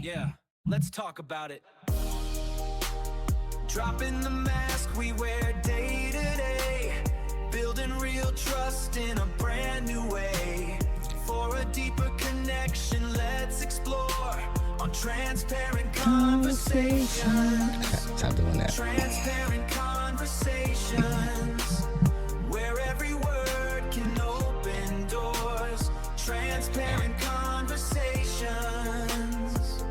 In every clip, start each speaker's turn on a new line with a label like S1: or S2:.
S1: Yeah, let's talk about it. Dropping the mask we wear day to day, building real trust in a brand new way. For a deeper connection, let's explore on transparent conversations.
S2: Stop doing that.
S1: Transparent conversations, where every word can open doors. Transparent conversations.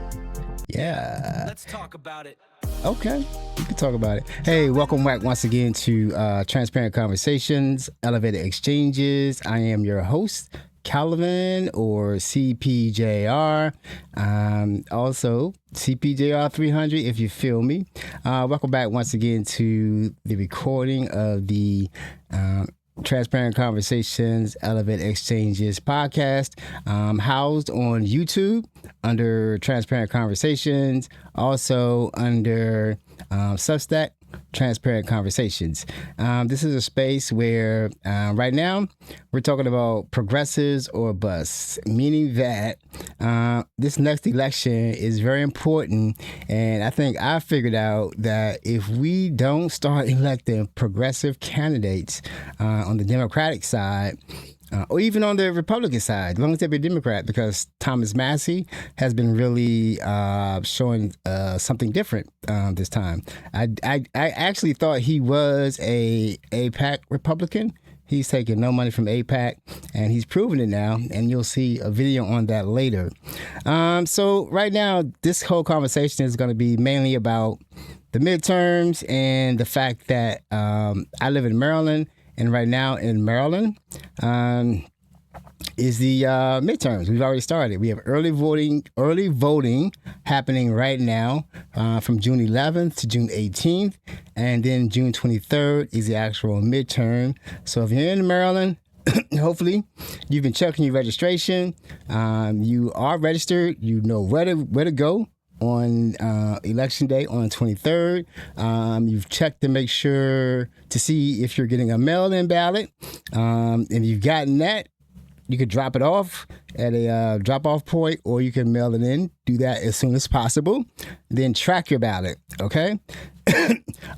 S2: Yeah.
S1: Let's talk about it.
S2: Okay, we can talk about it. Hey, welcome back once again to Transparent Conversations, Elevated Exchanges. I am your host, Calvin, or CPJR. Also, CPJR 300, if you feel me. Welcome back once again to the recording of the Transparent Conversations, Elevate Exchanges podcast, housed on YouTube under Transparent Conversations, also under Substack, Transparent Conversations. This is a space where right now we're talking about progressives or busts, meaning that this next election is very important. And I think I figured out that if we don't start electing progressive candidates on the Democratic side, or even on the Republican side, as long as they be Democrat, because Thomas Massie has been really showing something different this time. I actually thought he was a AIPAC Republican. He's taking no money from AIPAC, and he's proven it now, and you'll see a video on that later. So right now, this whole conversation is going to be mainly about the midterms and the fact that I live in Maryland. And right now in Maryland is the midterms. We've already started. We have early voting happening right now from June 11th to June 18th. And then June 23rd is the actual midterm. So if you're in Maryland, hopefully you've been checking your registration. You are registered. You know where to go on election day on the 23rd. You've checked to make sure to see if you're getting a mail-in ballot. If you've gotten that, you could drop it off at a drop-off point, or you can mail it in. Do that as soon as possible. Then track your ballot, okay?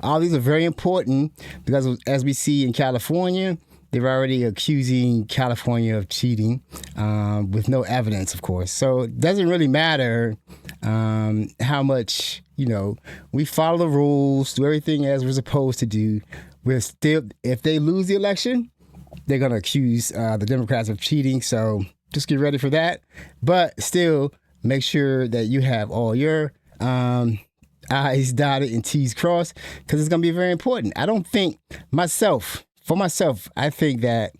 S2: All these are very important because as we see in California, they're already accusing California of cheating with no evidence, of course. So it doesn't really matter how much, we follow the rules, do everything as we're supposed to do. We're still, if they lose the election, they're going to accuse the Democrats of cheating. So just get ready for that. But still, make sure that you have all your I's dotted and T's crossed, because it's going to be very important. I don't think For myself, I think that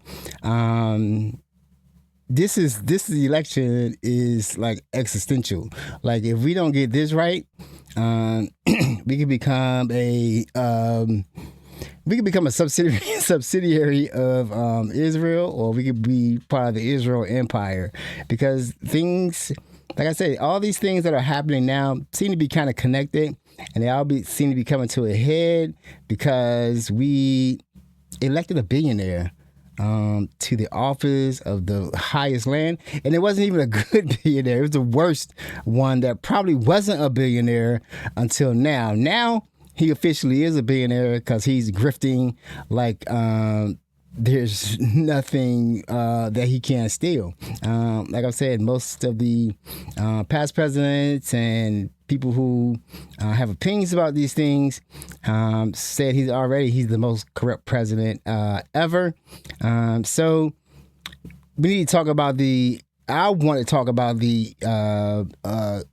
S2: this election is like existential. Like if we don't get this right, we could become a subsidiary of Israel, or we could be part of the Israel empire, because things, like I said, all these things that are happening now seem to be kind of connected, and they all seem to be coming to a head because we elected a billionaire to the office of the highest land, and it wasn't even a good billionaire. It was the worst one that probably wasn't a billionaire until now. Now he officially is a billionaire because he's grifting like there's nothing that he can't steal. Like I said, most of the past presidents and people who have opinions about these things said he's the most corrupt president ever. So we need to talk about I want to talk about the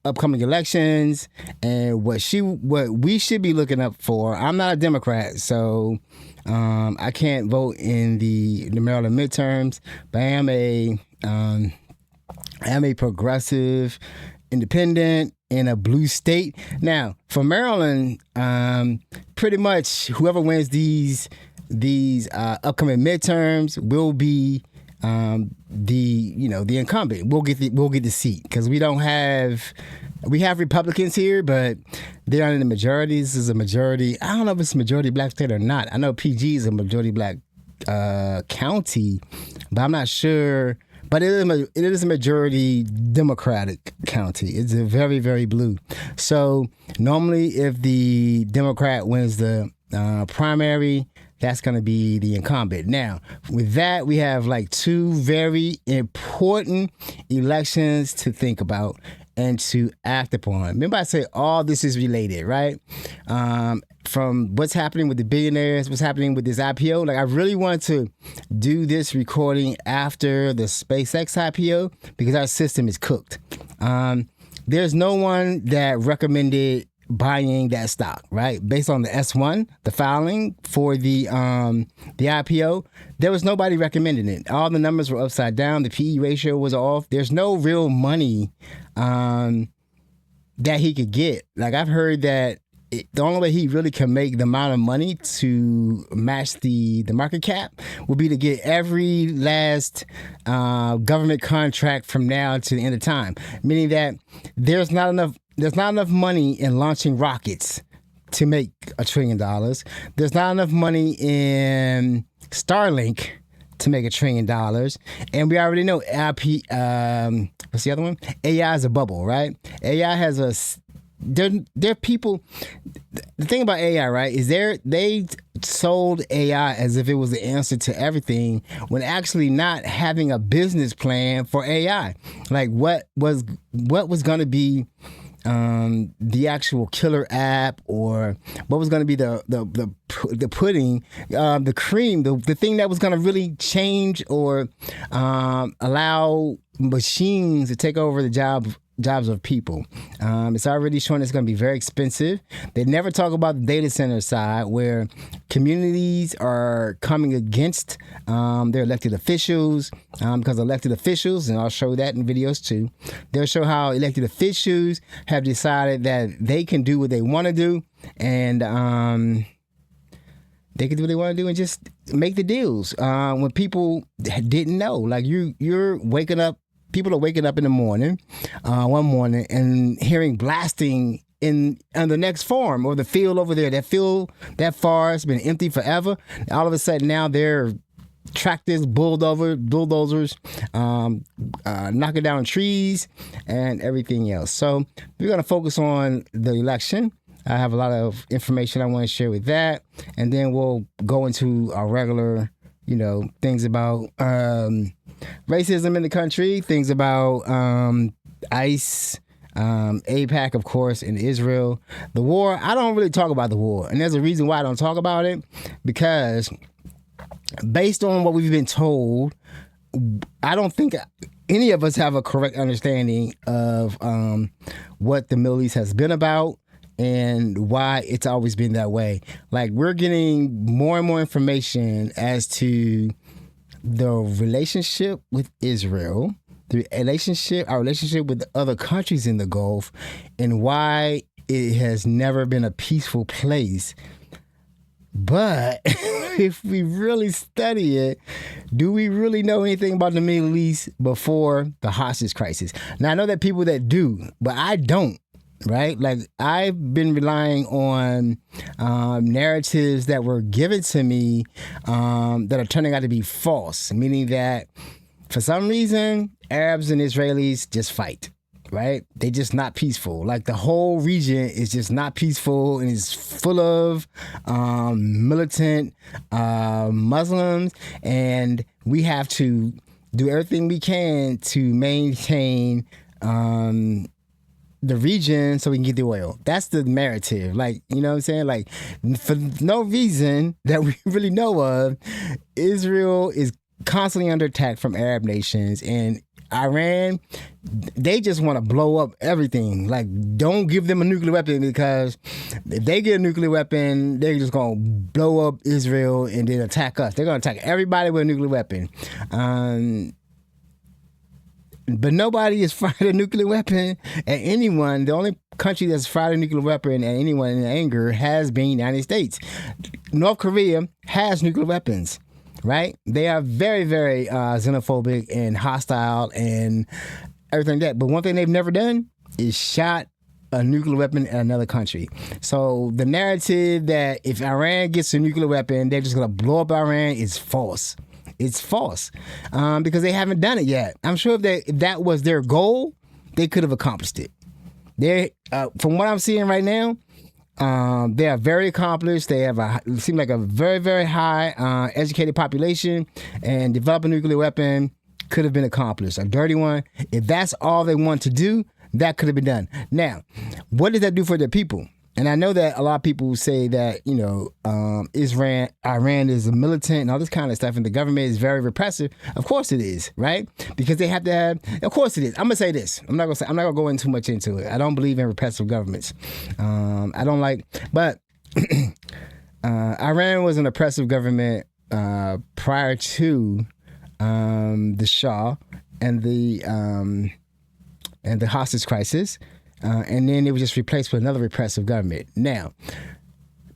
S2: upcoming elections and what we should be looking up for. I'm not a Democrat, so I can't vote in the Maryland midterms, but I am a progressive independent in a blue state. Now, for Maryland, pretty much whoever wins these upcoming midterms will be the incumbent. We'll get the seat because we have Republicans here, but they're not in the majority. This is a majority. I don't know if it's a majority black state or not. I know PG is a majority black county, but I'm not sure But it is a majority Democratic county. It's a very, very blue. So normally if the Democrat wins the primary, that's going to be the incumbent. Now, with that, we have like two very important elections to think about and to act upon. Remember I said all this is related, right? From what's happening with the billionaires, what's happening with this IPO. Like I really want to do this recording after the SpaceX IPO because our system is cooked. There's no one that recommended buying that stock, right? Based on the S1, the filing for the IPO, there was nobody recommending it. All the numbers were upside down. The PE ratio was off. There's no real money that he could get. Like I've heard that the only way he really can make the amount of money to match the market cap would be to get every last government contract from now to the end of time, meaning that there's not enough money in launching rockets to make $1 trillion. There's not enough money in Starlink to make $1 trillion. And we already know what's the other one? AI is a bubble, right? AI has they're people. The thing about AI, right, is they sold AI as if it was the answer to everything, when actually not having a business plan for AI. Like what was going to be the actual killer app, or what was going to be the pudding, the cream, the thing that was going to really change or allow machines to take over the jobs of people. It's already showing it's going to be very expensive. They never talk about the data center side, where communities are coming against their elected officials, because elected officials, and I'll show that in videos too, they'll show how elected officials have decided that they can do what they want to do, and they can do what they want to do and just make the deals when people didn't know. Like you're waking up, people are waking up in the morning, one morning, and hearing blasting on the next farm or the field over there. That field that far has been empty forever. All of a sudden now they're tractors, bulldozers, knocking down trees and everything else. So we're going to focus on the election. I have a lot of information I want to share with that, and then we'll go into our regular, things about racism in the country, things about ICE, AIPAC, of course, in Israel. The war, I don't really talk about the war. And there's a reason why I don't talk about it, because based on what we've been told, I don't think any of us have a correct understanding of what the Middle East has been about and why it's always been that way. Like, we're getting more and more information as to the relationship with Israel, our relationship with other countries in the Gulf, and why it has never been a peaceful place. But if we really study it, do we really know anything about the Middle East before the hostage crisis? Now, I know that people that do, but I don't. Right? Like, I've been relying on narratives that were given to me that are turning out to be false, meaning that for some reason, Arabs and Israelis just fight, right? They just not peaceful. Like, the whole region is just not peaceful, and it's full of militant Muslims, and we have to do everything we can to maintain the region so we can get the oil. That's the narrative. Like, you know what I'm saying? Like, for no reason that we really know of, Israel is constantly under attack from Arab nations, and Iran, they just want to blow up everything. Like, don't give them a nuclear weapon, because if they get a nuclear weapon, they're just going to blow up Israel and then attack us. They're going to attack everybody with a nuclear weapon. But nobody has fired a nuclear weapon at anyone. The only country that's fired a nuclear weapon at anyone in anger has been the United States. North Korea has nuclear weapons, right? They are very, very xenophobic and hostile and everything like that. But one thing they've never done is shot a nuclear weapon at another country. So the narrative that if Iran gets a nuclear weapon, they're just going to blow up Iran is false. It's false because they haven't done it yet. I'm sure if that was their goal, they could have accomplished it. From what I'm seeing right now, they are very accomplished. They have seem like a very, very high educated population, and develop a nuclear weapon could have been accomplished. A dirty one. If that's all they want to do, that could have been done. Now, what does that do for the people? And I know that a lot of people say that, Iran is a militant and all this kind of stuff, and the government is very repressive. Of course it is, right? Because they have to have. Of course it is. I'm gonna say this. I'm not gonna go in too much into it. I don't believe in repressive governments. I don't like. But Iran was an oppressive government prior to the Shah and the hostage crisis. And then it was just replaced with another repressive government. Now,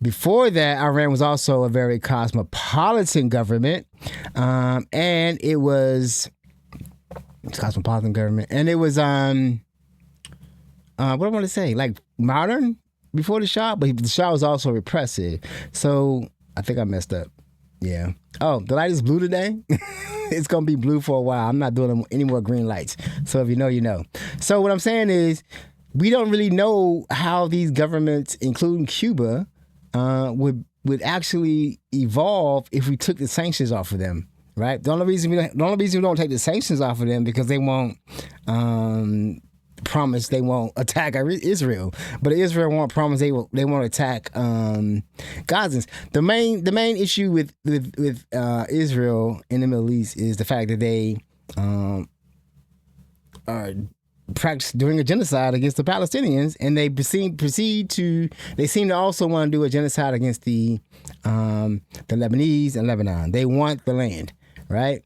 S2: before that, Iran was also a very cosmopolitan government, and it was cosmopolitan government, and it was what I want to say, like modern before the Shah, but the Shah was also repressive. So I think I messed up. Yeah. Oh, the light is blue today. It's gonna be blue for a while. I'm not doing any more green lights. So if you know, you know. So what I'm saying is, we don't really know how these governments, including Cuba, would actually evolve if we took the sanctions off of them, right? The only reason we don't take the sanctions off of them because they won't promise they won't attack Israel, but Israel won't promise they won't attack Gazans. The main issue with Israel in the Middle East is the fact that they are doing a genocide against the Palestinians, and they seem to also want to do a genocide against the Lebanese and Lebanon. They want the land, right?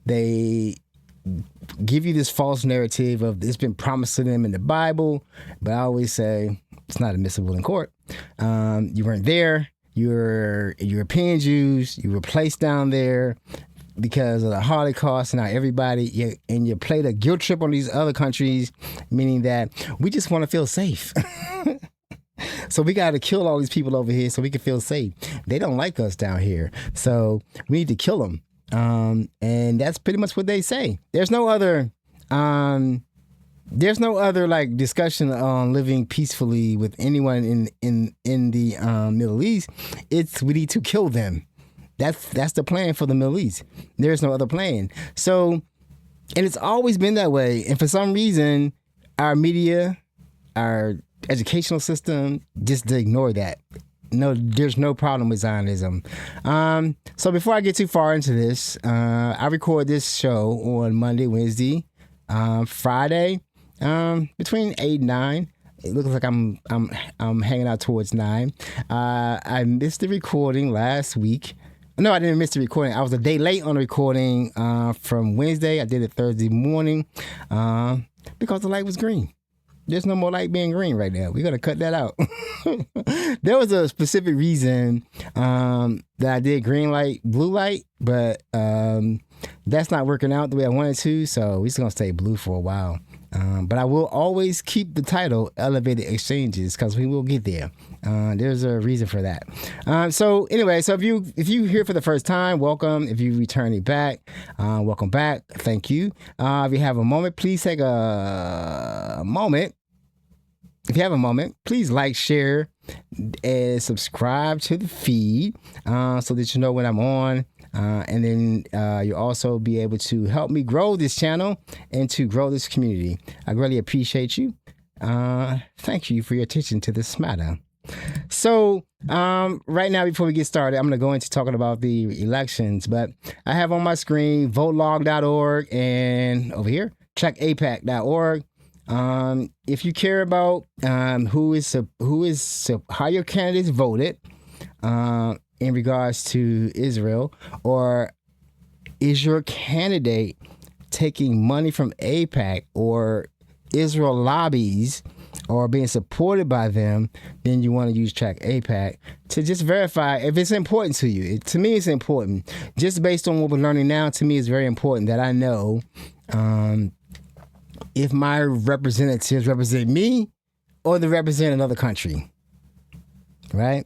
S2: They give you this false narrative of it's been promised to them in the Bible, but I always say it's not admissible in court. You weren't there. You're European Jews. You were placed down there because of the Holocaust, and now you played a guilt trip on these other countries, meaning that we just want to feel safe. So we got to kill all these people over here so we can feel safe. They don't like us down here, so we need to kill them. And that's pretty much what they say. There's no other like discussion on living peacefully with anyone in the Middle East. We need to kill them. That's the plan for the Middle East. There's no other plan. So, and it's always been that way. And for some reason, our media, our educational system just ignore that. No, there's no problem with Zionism. So before I get too far into this, I record this show on Monday, Wednesday, Friday, between 8 and 9. It looks like I'm hanging out towards 9. I missed the recording last week. No, I didn't miss the recording. I was a day late on the recording from Wednesday. I did it Thursday morning because the light was green. There's no more light being green right now. We're going to cut that out. There was a specific reason that I did green light, blue light, but that's not working out the way I wanted to, so we're just going to stay blue for a while. But I will always keep the title Elevated Exchanges because we will get there. There's a reason for that. So anyway, so if you here for the first time, welcome. If you returning back, welcome back. Thank you. If you have a moment, please take a moment. If you have a moment, please like, share, and subscribe to the feed so that you know when I'm on. And then you'll also be able to help me grow this channel and to grow this community. I really appreciate you. Thank you for your attention to this matter. So right now, before we get started, I'm going to go into talking about the elections. But I have on my screen votelog.org and over here, checkapac.org. If you care about how your candidates voted, in regards to Israel, or is your candidate taking money from AIPAC or Israel lobbies or being supported by them, then you want to use Track AIPAC to just verify if it's important to you. To me, it's important. Just based on what we're learning now, to me, it's very important that I know if my representatives represent me or they represent another country, right?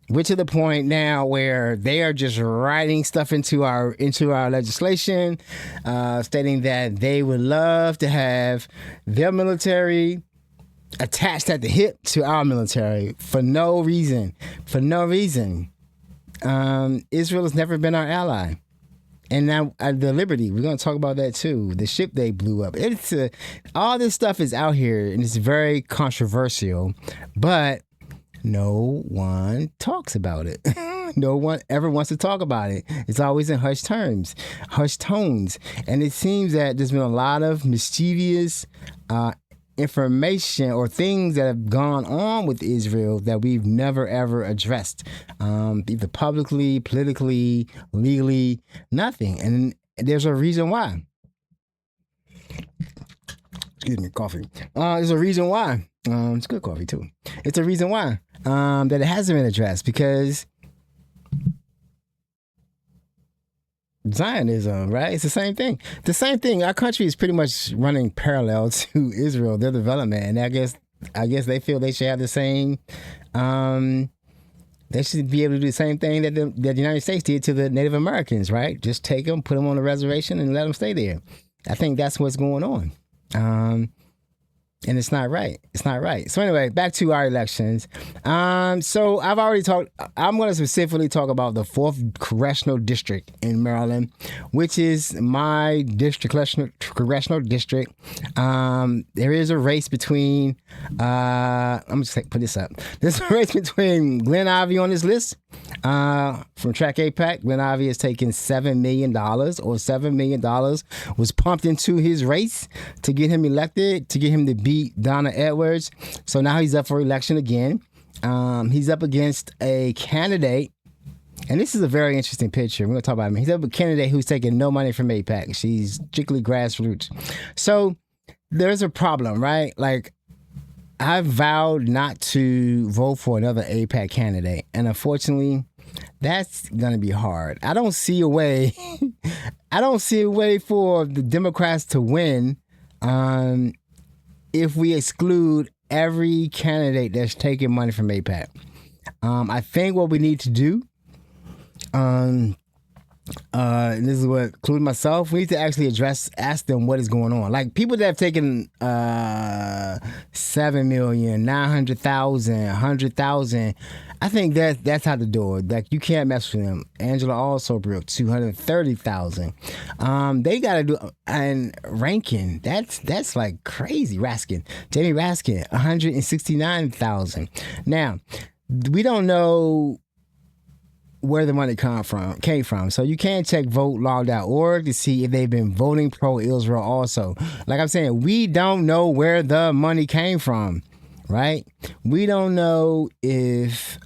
S2: We're to the point now where they are just writing stuff into our legislation, stating that they would love to have their military attached at the hip to our military for no reason. For no reason. Israel has never been our ally. And now the Liberty, we're going to talk about that too. The ship they blew up. All this stuff is out here and it's very controversial, but no one talks about it. No one ever wants to talk about it. It's always in hushed tones. And it seems that there's been a lot of mischievous information or things that have gone on with Israel that we've never ever addressed, either publicly, politically, legally, nothing. And there's a reason why. Excuse me, coffee. There's a reason why. It's good coffee too. It's a reason why that it hasn't been addressed, because Zionism, right? It's the same thing. The same thing. Our country is pretty much running parallel to Israel, their development, and I guess they feel they should have the same. They should be able to do the same thing that the United States did to the Native Americans, right? Just take them, put them on a reservation, and let them stay there. I think that's what's going on. And it's not right. It's not right. So anyway, back to our elections. So I've already talked. I'm going to specifically talk about the 4th Congressional District in Maryland, which is my congressional district. There is a race between. I'm just put this up. There's a race between Glenn Ivey on this list. From Track AIPAC, Glenn Ivey has taken $7 million, or $7 million was pumped into his race to get him elected, to get him to beat Donna Edwards. So now he's up for election again. He's up against a candidate, and this is a very interesting picture. We're going to talk about him. He's up with a candidate who's taking no money from AIPAC. She's strictly grassroots. So there's a problem, right? Like, I vowed not to vote for another AIPAC candidate, and unfortunately, that's going to be hard. I don't see a way. I don't see a way for the Democrats to win if we exclude every candidate that's taking money from AIPAC. I think what we need to do, and this is what, including myself, we need to actually ask them what is going on. Like, people that have taken 7 million, 900,000, 100,000, I think that's out the door. Like, you can't mess with them. Angela also broke 230,000. They got to do, and Rankin, that's like crazy. Jamie Raskin, 169,000. Now, we don't know where the money came from. So you can check votelog.org to see if they've been voting pro-Israel also. Like I'm saying, we don't know where the money came from, right? We don't know if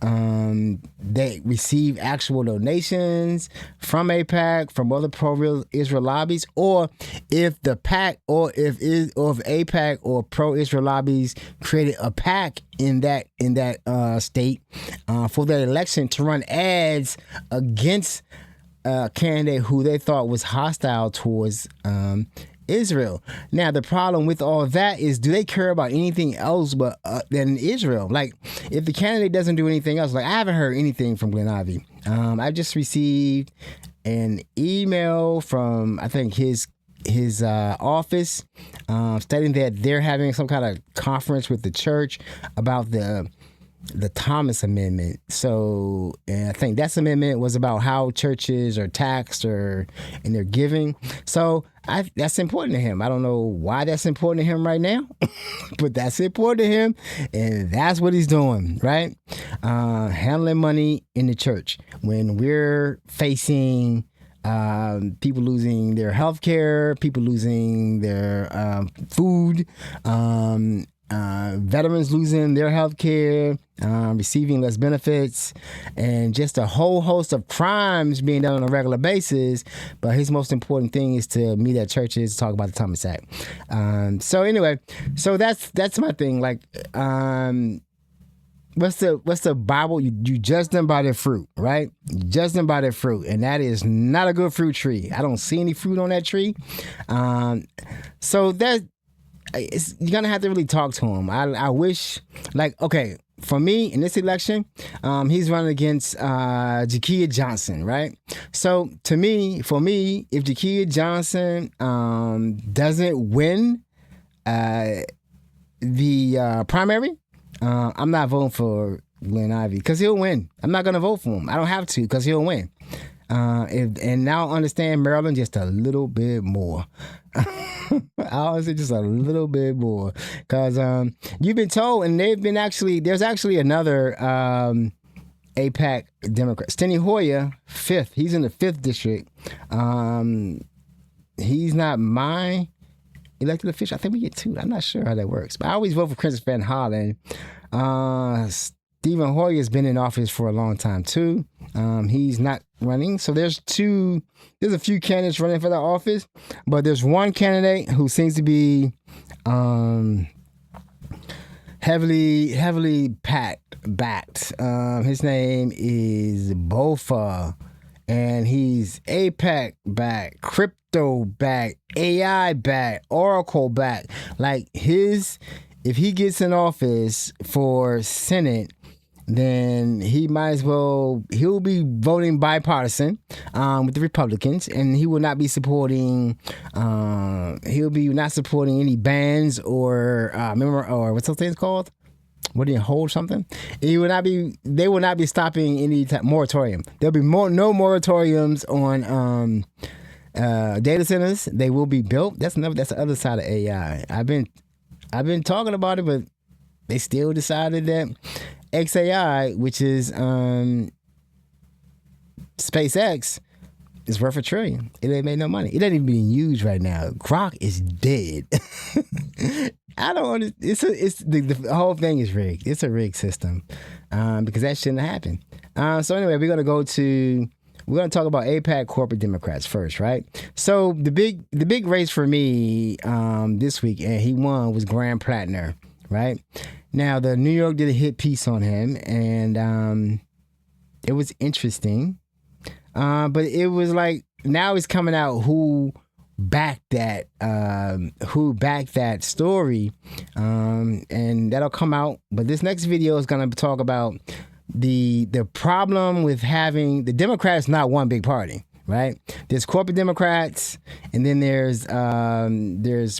S2: they receive actual donations from AIPAC, from other pro-Israel lobbies, or if the PAC, or if AIPAC or pro-Israel lobbies created a PAC in that state for that election to run ads against a candidate who they thought was hostile towards Israel. Now, the problem with all that is, do they care about anything else but than Israel? Like, if the candidate doesn't do anything else, like, I haven't heard anything from Glenn Ivey. I just received an email from, I think, his office stating that they're having some kind of conference with the church about the Thomas Amendment. So, and I think that amendment was about how churches are taxed in their giving. So that's important to him. I don't know why that's important to him right now, but that's important to him, and that's what he's doing, right? Handling money in the church when we're facing people losing their health care, people losing their food, veterans losing their health care, receiving less benefits, and just a whole host of crimes being done on a regular basis. But his most important thing is to meet at churches, talk about the Thomas Act. So anyway, so that's my thing. Like, what's the Bible? You judge them by their fruit, right? You judge them by their fruit, and that is not a good fruit tree. I don't see any fruit on that tree. So that you're gonna have to really talk to him. I wish, like, okay, for me, in this election, he's running against Jakia Johnson, right? So for me, if Jakia Johnson doesn't win the primary, I'm not voting for Glenn Ivey because he'll win. I'm not going to vote for him. I don't have to because he'll win. And now I understand Maryland just a little bit more. I honestly just a little bit more because you've been told, and there's actually another AIPAC Democrat, Steny Hoyer, 5th. He's in the 5th district. He's not my elected official. I think we get 2. I'm not sure how that works, but I always vote for Chris Van Hollen. Stephen Hoyer has been in office for a long time too. He's not running. So there's a few candidates running for the office, but there's one candidate who seems to be heavily backed. His name is Boafo, and he's AIPAC backed, crypto backed, AI backed, Oracle backed. Like if he gets in office for Senate, then he'll be voting bipartisan with the Republicans, and he will not be supporting not supporting any bans or what's those things called? What do you hold something? They will not be stopping any moratorium. There'll be no moratoriums on data centers. They will be built. That's the other side of AI. I've been talking about it, but they still decided that XAI, which is SpaceX, is worth $1 trillion. It ain't made no money. It ain't even being used right now. Grok is dead. I don't understand. The whole thing is rigged. It's a rigged system because that shouldn't happen. So anyway, we're gonna talk about AIPAC corporate Democrats first, right? So the big race for me this week, and he won, was Graham Platner, right? Now the New York did a hit piece on him, and it was interesting, but it was like now it's coming out who backed that story, and that'll come out. But this next video is going to talk about the problem with having the Democrats not one big party, right? There's corporate Democrats, and then there's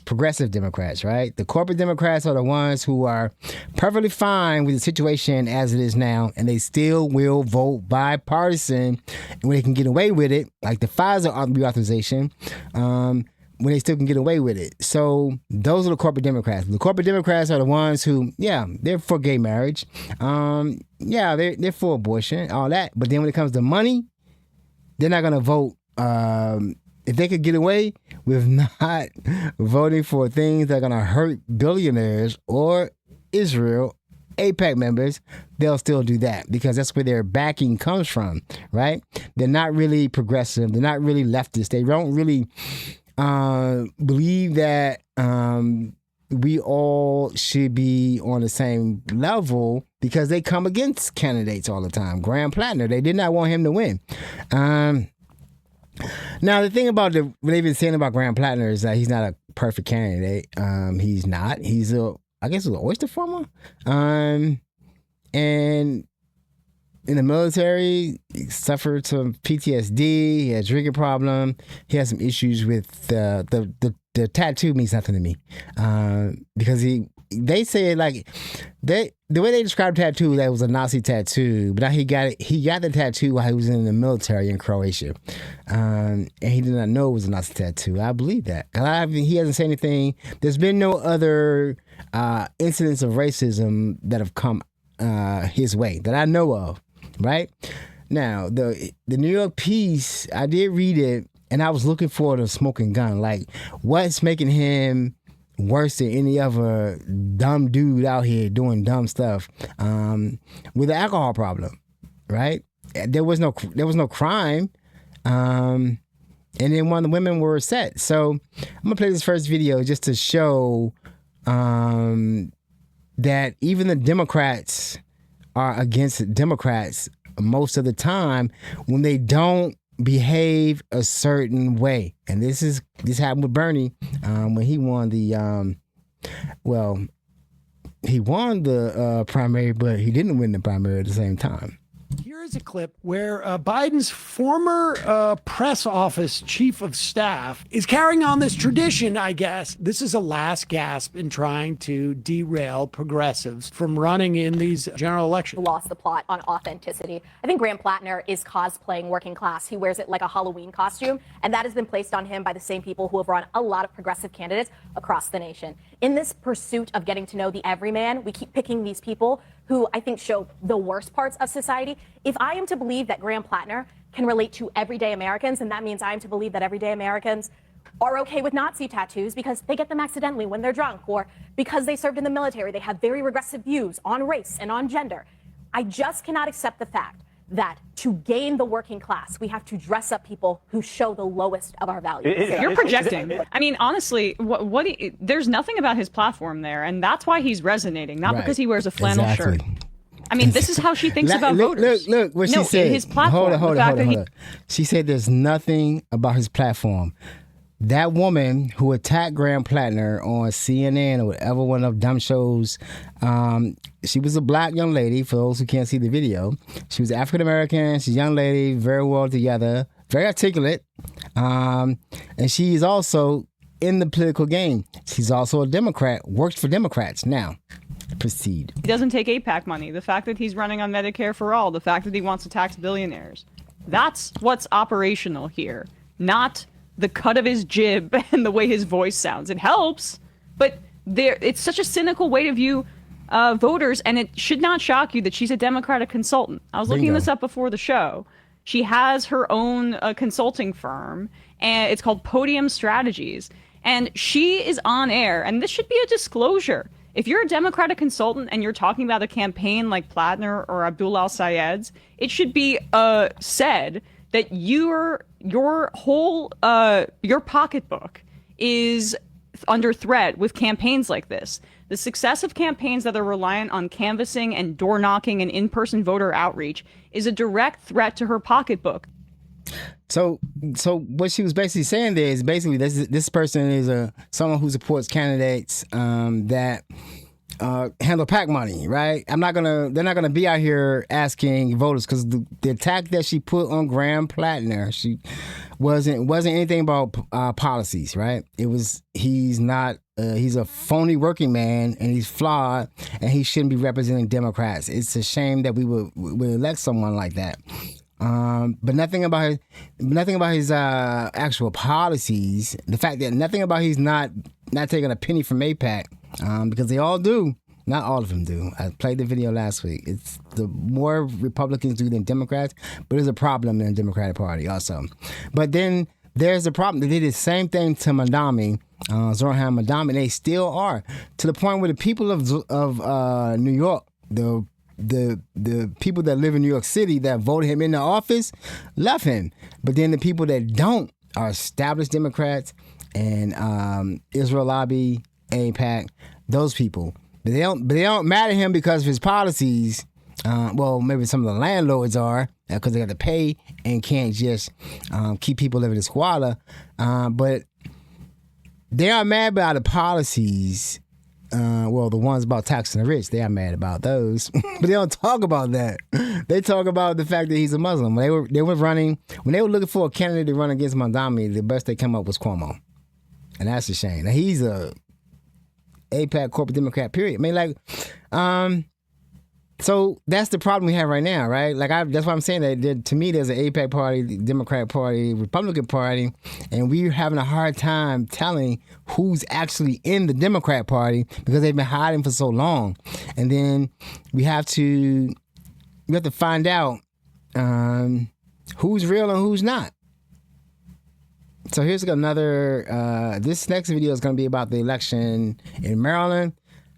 S2: progressive Democrats, right? The corporate Democrats are the ones who are perfectly fine with the situation as it is now, and they still will vote bipartisan when they can get away with it, like the Pfizer reauthorization, when they still can get away with it. So those are the corporate Democrats. The corporate Democrats are the ones who, they're for gay marriage. They're for abortion, all that. But then when it comes to money, they're not going to vote. If they could get away with not voting for things that are going to hurt billionaires or Israel, AIPAC members, they'll still do that because that's where their backing comes from, right? They're not really progressive. They're not really leftist. They don't really believe that we all should be on the same level because they come against candidates all the time. Graham Platner, they did not want him to win. Now, the thing about what they've been saying about Graham Platner is that he's not a perfect candidate. He's not. He's I guess an oyster farmer. And in the military, he suffered some PTSD. He had a drinking problem. He had some issues with the tattoo means nothing to me because they say like the way they described tattoo, that was a Nazi tattoo, but now he got the tattoo while he was in the military in Croatia, and he did not know it was a Nazi tattoo. I believe that. He hasn't said anything. There's been no other incidents of racism that have come his way that I know of. Right now, the New York piece, I did read it, and I was looking for the smoking gun. Like, what's making him worse than any other dumb dude out here doing dumb stuff with an alcohol problem, right? There was no crime, and then one of the women were upset. So I'm gonna play this first video just to show that even the Democrats are against Democrats most of the time when they don't behave a certain way. And this happened with Bernie when he won the he won the primary, but he didn't win the primary at the same time.
S3: Here is a clip where Biden's former press office chief of staff is carrying on this tradition, I guess. This is a last gasp in trying to derail progressives from running in these general elections.
S4: Lost the plot on authenticity. I think Graham Platner is cosplaying working class. He wears it like a Halloween costume, and that has been placed on him by the same people who have run a lot of progressive candidates across the nation. In this pursuit of getting to know the everyman, we keep picking these people who I think show the worst parts of society. If I am to believe that Graham Platner can relate to everyday Americans, and that means I am to believe that everyday Americans are okay with Nazi tattoos because they get them accidentally when they're drunk, or because they served in the military, they have very regressive views on race and on gender. I just cannot accept the fact that to gain the working class, we have to dress up people who show the lowest of our values.
S5: You're projecting. I mean, honestly, there's nothing about his platform there, and that's why he's resonating, not because he wears a flannel shirt. I mean, this is how she thinks about voters.
S2: Look what she said.
S5: His platform.
S2: Hold on. She said there's nothing about his platform. That woman who attacked Graham Platner on CNN or whatever one of dumb shows, she was a black young lady, for those who can't see the video. She was African American. She's a young lady, very well together, very articulate. And she is also in the political game. She's also a Democrat, works for Democrats now. Proceed.
S5: He doesn't take AIPAC money. The fact that he's running on Medicare for all, the fact that he wants to tax billionaires. That's what's operational here, not the cut of his jib and the way his voice sounds. It helps, but it's such a cynical way to view voters, and it should not shock you that she's a Democratic consultant. I was looking this up before the show. She has her own consulting firm, and it's called Podium Strategies, and she is on air, and this should be a disclosure. If you're a Democratic consultant and you're talking about a campaign like Platner or Abdul al-Sayed's, it should be said that your whole your pocketbook is under threat with campaigns like this. The success of campaigns that are reliant on canvassing and door knocking and in-person voter outreach is a direct threat to her pocketbook.
S2: So what she was basically saying there is basically this person is someone who supports candidates that handle PAC money, right? They're not gonna be out here asking voters, because the attack that she put on Graham Platner, she wasn't anything about policies, right? He's a phony working man, and he's flawed, and he shouldn't be representing Democrats. It's a shame that we would elect someone like that. But nothing about his actual policies. The fact that nothing about he's not taking a penny from AIPAC, because they all do. Not all of them do. I played the video last week. It's the more Republicans do than Democrats, but there's a problem in the Democratic Party also. But then there's a problem. They did the same thing to Madami, Zoran Madami, and they still are, to the point where the people of New York, the people that live in New York City that voted him into office love him. But then the people that don't are established Democrats and Israel Lobby, AIPAC, those people. But they don't mad at him because of his policies. Well, maybe some of the landlords are, because they got to pay and can't just keep people living in squalor. But they are mad about the policies. Well, the ones about taxing the rich, they are mad about those. But they don't talk about that. They talk about the fact that he's a Muslim. When they were looking for a candidate to run against Mandami, the best they come up was Cuomo. And that's a shame. Now, he's a AIPAC corporate Democrat, period. I mean, so that's the problem we have right now, right? That's why I'm saying that to me, there's an AIPAC party, Democrat party, Republican party, and we're having a hard time telling who's actually in the Democrat party because they've been hiding for so long. And then we have to find out who's real and who's not. So here's another, this next video is going to be about the election in Maryland.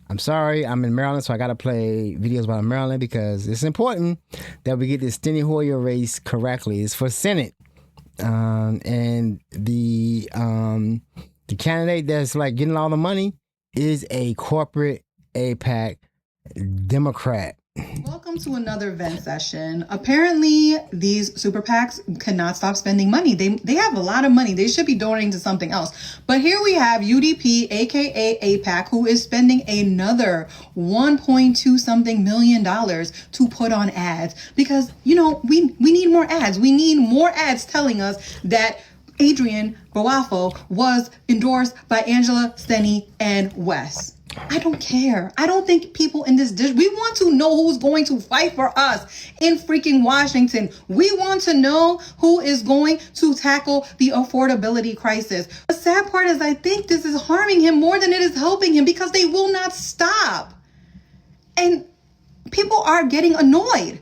S2: I'm sorry, I'm in Maryland, so I got to play videos about Maryland because it's important that we get this Steny Hoyer race correctly. It's for Senate. And the candidate that's getting all the money is a corporate AIPAC Democrat.
S6: Welcome Welcome to another vent session. Apparently, these super PACs cannot stop spending money. They have a lot of money. They should be donating to something else. But here we have UDP, aka AIPAC, who is spending another $1.2 something million to put on ads because, you know, we need more ads. We need more ads telling us that Adrian Boafo was endorsed by Angela, Steny, and Wes. I don't care. I don't think people in this district, we want to know who's going to fight for us in freaking Washington. We want to know who is going to tackle the affordability crisis. The sad part is I think this is harming him more than it is helping him because they will not stop. And people are getting annoyed.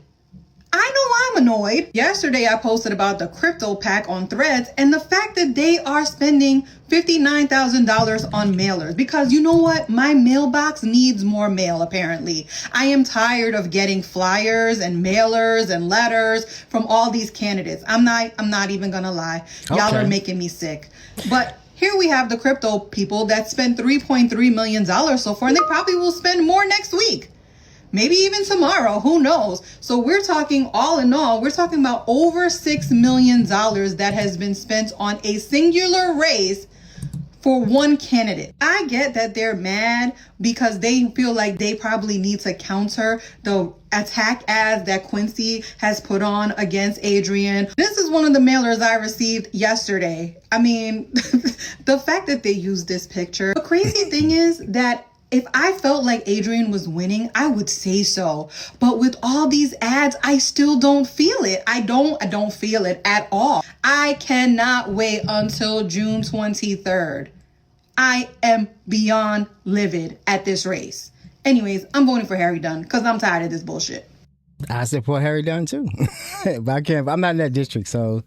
S6: I know I'm annoyed. Yesterday, I posted about the crypto pack on Threads and the fact that they are spending $59,000 on mailers because you know what? My mailbox needs more mail, apparently. I am tired of getting flyers and mailers and letters from all these candidates. I'm not even gonna lie. Y'all are making me sick. But here we have the crypto people that spent $3.3 million so far, and they probably will spend more next week. Maybe even tomorrow, who knows? So we're talking all in all, we're talking about over $6 million that has been spent on a singular race for one candidate. I get that they're mad because they feel like they probably need to counter the attack ads that Quincy has put on against Adrian. This is one of the mailers I received yesterday. I mean, the fact that they used this picture. The crazy thing is that if I felt like Adrian was winning, I would say so. But with all these ads, I still don't feel it. I don't feel it at all. I cannot wait until June 23rd. I am beyond livid at this race. Anyways, I'm voting for Harry Dunn because I'm tired of this bullshit.
S2: I support Harry Dunn too. But I can't. I'm not in that district, so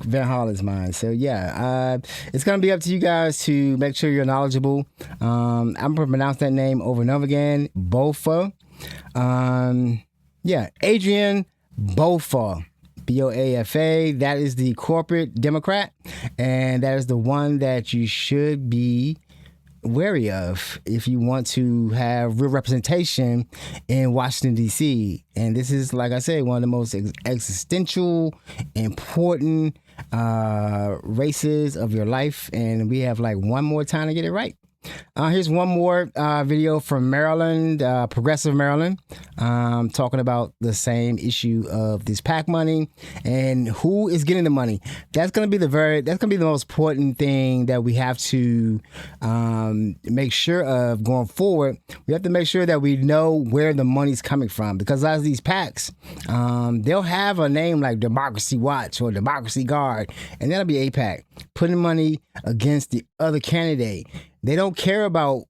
S2: Van Hall is mine. So yeah, it's gonna be up to you guys to make sure you're knowledgeable. I'm gonna pronounce that name over and over again. Boafo. Yeah, Adrian Boafo. Boafa. That is the corporate Democrat, and that is the one that you should be wary of if you want to have real representation in Washington, D.C. And this is, like I said, one of the most existential, important races of your life. And we have like one more time to get it right. Here's one more video from Maryland, progressive Maryland, talking about the same issue of this PAC money and who is getting the money. That's gonna be the most important thing that we have to make sure of going forward. We have to make sure that we know where the money's coming from, because a lot of these PACs, they'll have a name like Democracy Watch or Democracy Guard, and that'll be AIPAC putting money against the other candidate. They don't care about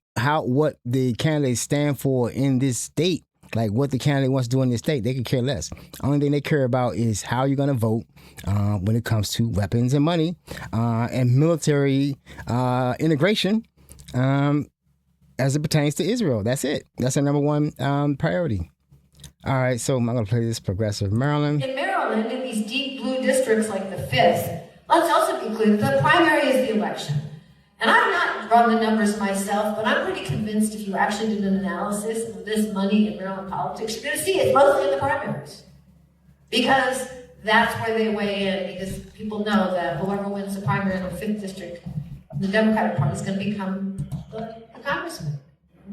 S2: what the candidates stand for in this state, like what the candidate wants to do in this state. They could care less. Only thing they care about is how you're going to vote when it comes to weapons and money and military integration as it pertains to Israel. That's it. That's their number one priority. All right, so I'm going to play this progressive Maryland.
S7: In Maryland, in these deep blue districts like the 5th, let's also be clear, the primary is the election. And I've not run the numbers myself, but I'm pretty convinced if you actually did an analysis of this money in Maryland politics, you're going to see it's mostly in the primaries. Because that's where they weigh in, because people know that whoever wins the primary in the 5th district, the Democratic Party is going to become the congressman.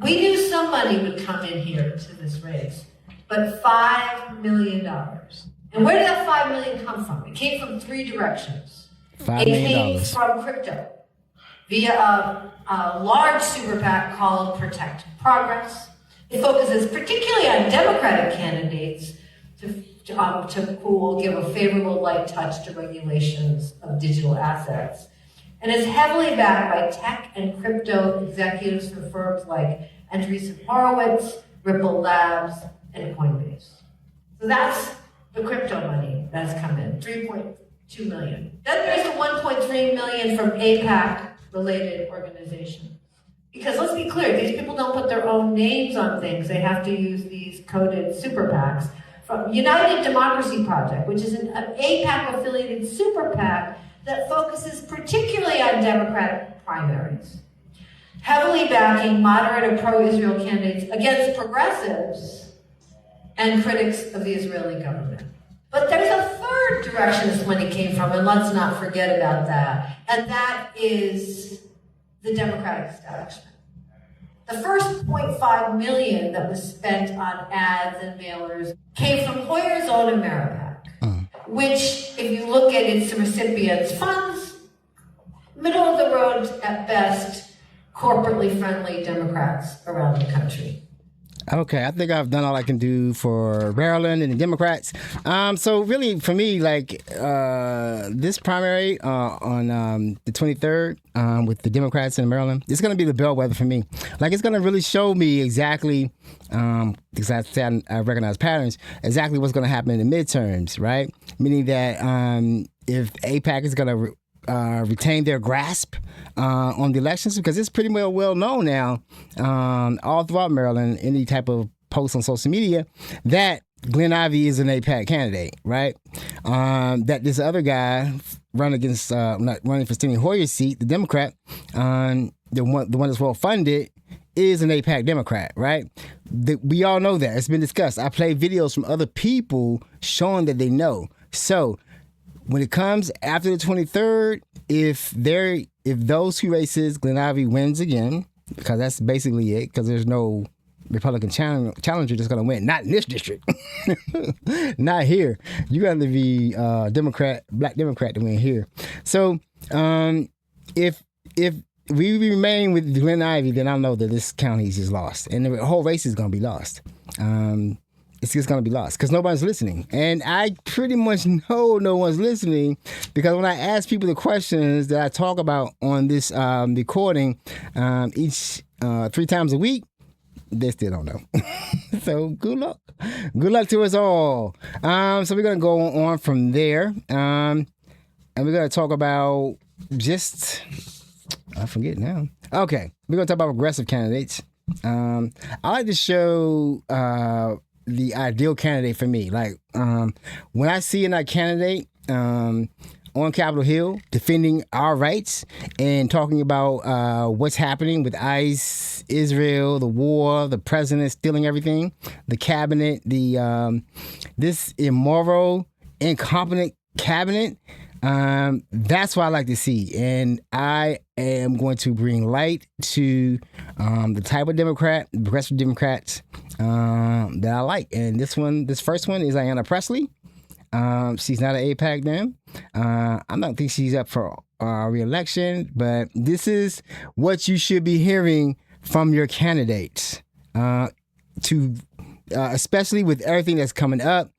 S7: We knew some money would come in here to this race, but $5 million. And where did that $5 million come from? It came from 3 directions.
S2: $5
S7: It
S2: million.
S7: came from crypto, via a large super PAC called Protect Progress. It focuses particularly on Democratic candidates to who will give a favorable light touch to regulations of digital assets. And it's heavily backed by tech and crypto executives for firms like Andreessen Horowitz, Ripple Labs, and Coinbase. So that's the crypto money that's come in, $3.2 million. Then there's the $1.3 million from AIPAC-related organizations. Because let's be clear, these people don't put their own names on things. They have to use these coded super PACs. From United Democracy Project, which is an AIPAC-affiliated super PAC that focuses particularly on Democratic primaries, heavily backing moderate or pro-Israel candidates against progressives and critics of the Israeli government. But there's a third direction this money came from, and let's not forget about that, and that is the Democratic establishment. The first $0.5 million that was spent on ads and mailers came from Hoyer's own AmeriPAC, which, if you look at its recipients' funds, middle of the road at best, corporately friendly Democrats around the country.
S2: Okay, I think I've done all I can do for Maryland and the Democrats. So really, for me, like this primary on the 23rd with the Democrats in Maryland, it's going to be the bellwether for me. Like, it's going to really show me exactly, because I recognize patterns, exactly what's going to happen in the midterms, right? Meaning that if AIPAC is going to retain their grasp on the elections, because it's pretty well known now all throughout Maryland, any type of post on social media, that Glenn Ivey is an AIPAC candidate, right? That this other guy running for Steny Hoyer's seat, the Democrat, the one that's well funded, is an AIPAC Democrat, right? We all know that. It's been discussed. I play videos from other people showing that they know. So when it comes after the 23rd, if those two races, Glenn Ivey wins again, because that's basically it, because there's no Republican challenger that's going to win. Not in this district. Not here. You got to be black Democrat to win here. So if we remain with Glenn Ivey, then I know that this county is just lost, and the whole race is going to be lost. It's just going to be lost because nobody's listening. And I pretty much know no one's listening, because when I ask people the questions that I talk about on this recording each 3 times a week, they still don't know. So good luck. Good luck to us all. So we're going to go on from there. And we're going to talk about I forget now. Okay. We're going to talk about progressive candidates. I like to show the ideal candidate for me. Like, when I see a candidate on Capitol Hill defending our rights and talking about what's happening with ICE, Israel, the war, the president stealing everything, the cabinet, this immoral, incompetent cabinet, that's what I like to see. And I am going to bring light to the type of Democrat, progressive Democrats that I like. And this first one is Ayanna Pressley. She's not an AIPAC then. I don't think she's up for re-election, but this is what you should be hearing from your candidates, especially with everything that's coming up.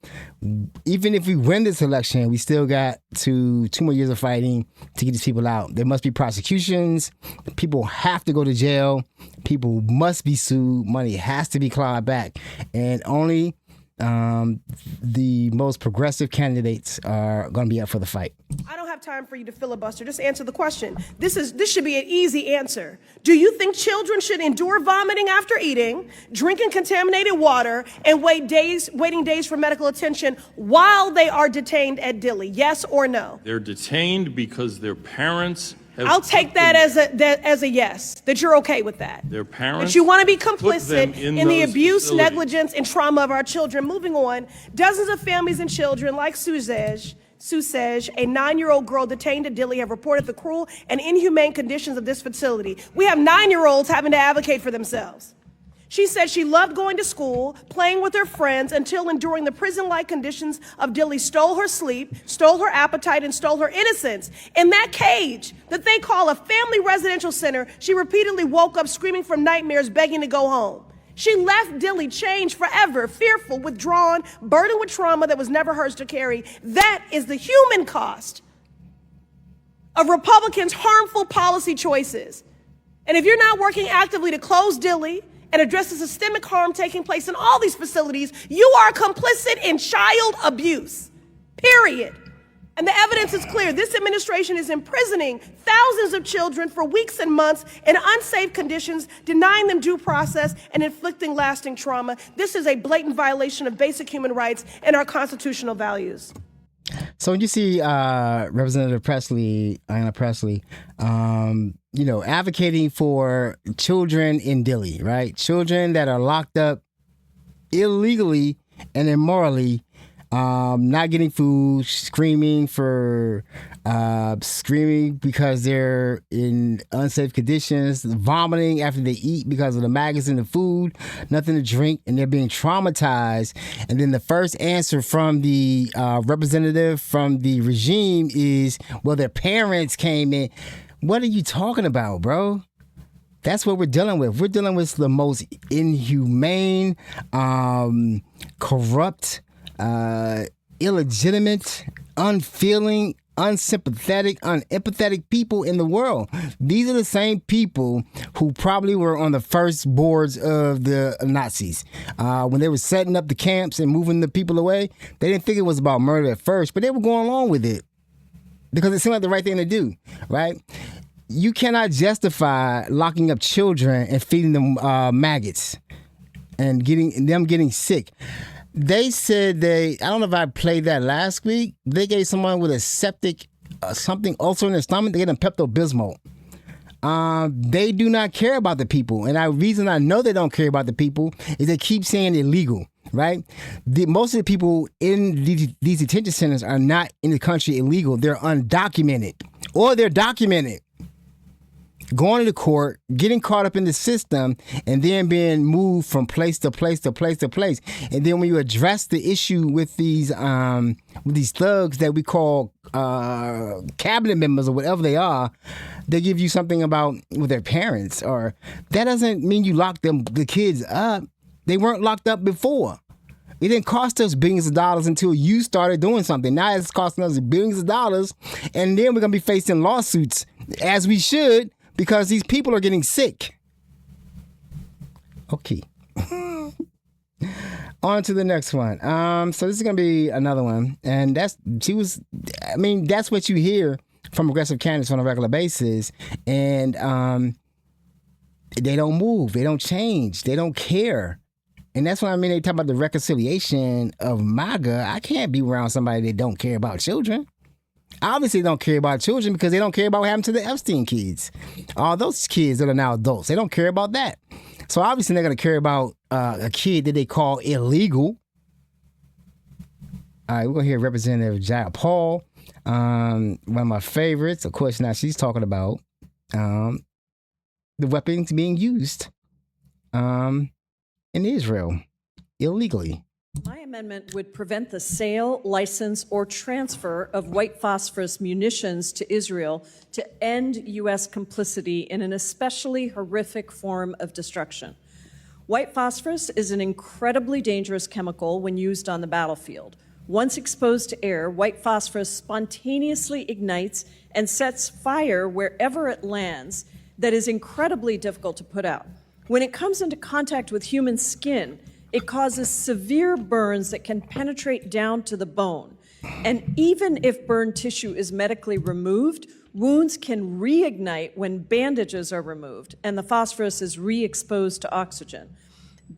S2: Even if we win this election, we still got 2 more years of fighting to get these people out. There must be prosecutions. People have to go to jail. People must be sued. Money has to be clawed back. And only the most progressive candidates are going to be up for the fight.
S8: I don't have time for you to filibuster. Just answer the question. This should be an easy answer. Do you think children should endure vomiting after eating, drinking contaminated water, and waiting days for medical attention while they are detained at Dilley? Yes or no?
S9: They're detained because their parents have...
S8: I'll take that as a yes, that you're okay with that.
S9: Their parents...
S8: That you want to be complicit in the abuse,
S9: facilities.
S8: negligence, and trauma of our children. Moving on, dozens of families and children like Suzej, a 9-year-old girl detained at Dilley, have reported the cruel and inhumane conditions of this facility. We have 9-year-olds having to advocate for themselves. She said she loved going to school, playing with her friends, until enduring the prison-like conditions of Dilley stole her sleep, stole her appetite, and stole her innocence. In that cage that they call a family residential center, she repeatedly woke up screaming from nightmares, begging to go home. She left Dilley changed forever, fearful, withdrawn, burdened with trauma that was never hers to carry. That is the human cost of Republicans' harmful policy choices. And if you're not working actively to close Dilley and address the systemic harm taking place in all these facilities, you are complicit in child abuse, period. And the evidence is clear. This administration is imprisoning thousands of children for weeks and months in unsafe conditions, denying them due process and inflicting lasting trauma. This is a blatant violation of basic human rights and our constitutional values.
S2: So when you see Representative Ayanna Pressley, advocating for children in Dilley, right? Children that are locked up illegally and then morally, not getting food, screaming because they're in unsafe conditions, vomiting after they eat because of the maggots in the food, nothing to drink, and they're being traumatized. And then the first answer from the representative from the regime is, well, their parents came in. What are you talking about, bro? That's what we're dealing with. We're dealing with the most inhumane, corrupt, illegitimate, unfeeling, unsympathetic, unempathetic people in the world. These are the same people who probably were on the first boards of the Nazis. When they were setting up the camps and moving the people away, they didn't think it was about murder at first, but they were going along with it because it seemed like the right thing to do, right? You cannot justify locking up children and feeding them maggots and getting sick. They said I don't know if I played that last week. They gave someone with a septic, something ulcer in their stomach, they gave them Pepto-Bismol. They do not care about the people. And the reason I know they don't care about the people is they keep saying illegal, right? Most of the people in these detention centers are not in the country illegal. They're undocumented or they're documented. Going to court, getting caught up in the system, and then being moved from place to place to place to place. And then when you address the issue with these thugs that we call cabinet members or whatever they are, they give you something about with their parents. Or that doesn't mean you lock the kids up. They weren't locked up before. It didn't cost us billions of dollars until you started doing something. Now it's costing us billions of dollars, and then we're going to be facing lawsuits, as we should, because these people are getting sick. Okay. On to the next one. So this is going to be another one. And that's what you hear from progressive candidates on a regular basis. And they don't move. They don't change. They don't care. And that's what I mean. They talk about the reconciliation of MAGA. I can't be around somebody that don't care about children. Obviously, they don't care about children because they don't care about what happened to the Epstein kids. All those kids that are now adults, they don't care about that. So obviously, they're going to care about a kid that they call illegal. All right, we're going to hear Representative Jaya Paul, one of my favorites. Of course, now she's talking about the weapons being used in Israel illegally.
S10: My amendment would prevent the sale, license, or transfer of white phosphorus munitions to Israel to end U.S. complicity in an especially horrific form of destruction. White phosphorus is an incredibly dangerous chemical when used on the battlefield. Once exposed to air, white phosphorus spontaneously ignites and sets fire wherever it lands that is incredibly difficult to put out. When it comes into contact with human skin, it causes severe burns that can penetrate down to the bone. And even if burn tissue is medically removed, wounds can reignite when bandages are removed and the phosphorus is re-exposed to oxygen.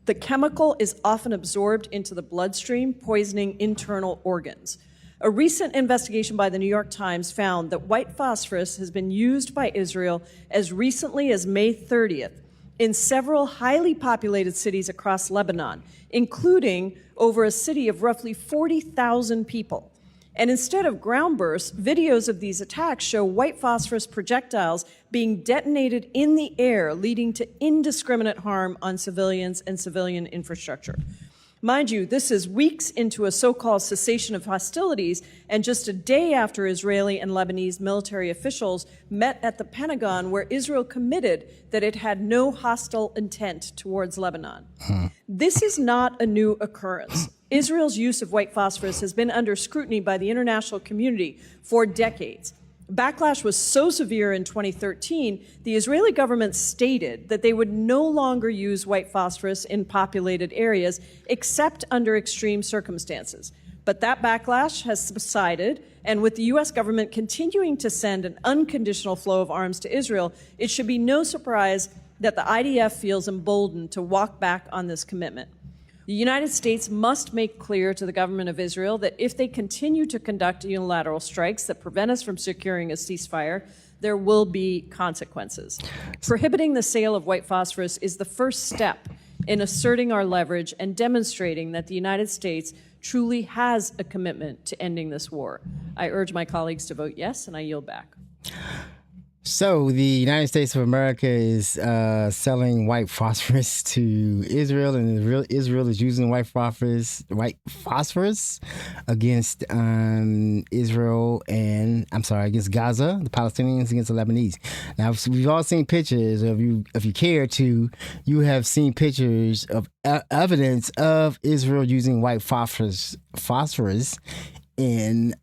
S10: The chemical is often absorbed into the bloodstream, poisoning internal organs. A recent investigation by the New York Times found that white phosphorus has been used by Israel as recently as May 30th in several highly populated cities across Lebanon, including over a city of roughly 40,000 people. And instead of ground bursts, videos of these attacks show white phosphorus projectiles being detonated in the air, leading to indiscriminate harm on civilians and civilian infrastructure. Mind you, this is weeks into a so-called cessation of hostilities and just a day after Israeli and Lebanese military officials met at the Pentagon, where Israel committed that it had no hostile intent towards Lebanon. This is not a new occurrence. Israel's use of white phosphorus has been under scrutiny by the international community for decades. Backlash was so severe in 2013, the Israeli government stated that they would no longer use white phosphorus in populated areas except under extreme circumstances. But that backlash has subsided, and with the U.S. government continuing to send an unconditional flow of arms to Israel, it should be no surprise that the IDF feels emboldened to walk back on this commitment. The United States must make clear to the government of Israel that if they continue to conduct unilateral strikes that prevent us from securing a ceasefire, there will be consequences. Prohibiting the sale of white phosphorus is the first step in asserting our leverage and demonstrating that the United States truly has a commitment to ending this war. I urge my colleagues to vote yes, and I yield back.
S2: So the United States of America is selling white phosphorus to Israel, and Israel is using white phosphorus against Israel and against Gaza, the Palestinians against the Lebanese. Now we've all seen pictures. If you care to, you have seen pictures of evidence of Israel using white phosphorus in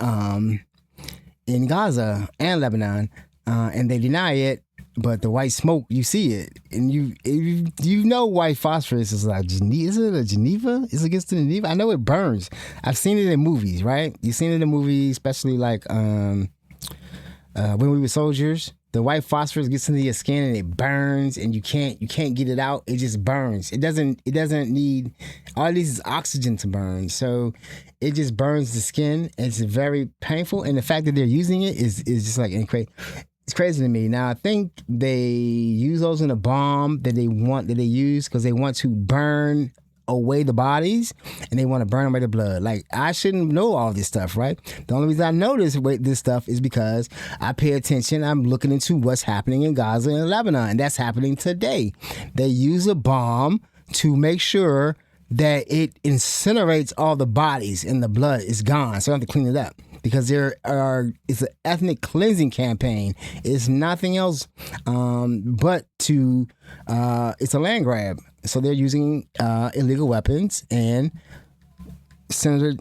S2: Gaza and Lebanon. And they deny it, but the white smoke, you see it. And you know white phosphorus is like, is it a Geneva? Is it against the Geneva? I know it burns. I've seen it in movies, right? You've seen it in movies, especially like when we were soldiers. The white phosphorus gets into your skin and it burns, and you can't get it out. It just burns. It doesn't need, all it needs is oxygen to burn. So it just burns the skin. It's very painful. And the fact that they're using it is just like incredible. It's crazy to me. Now, I think they use those in a bomb that they use because they want to burn away the bodies and they want to burn away the blood. Like, I shouldn't know all this stuff, right? The only reason I know this stuff is because I pay attention. I'm looking into what's happening in Gaza and Lebanon, and that's happening today. They use a bomb to make sure that it incinerates all the bodies and the blood is gone, so I have to clean it up. Because it's an ethnic cleansing campaign. It's nothing else but it's a land grab. So they're using illegal weapons, and Representative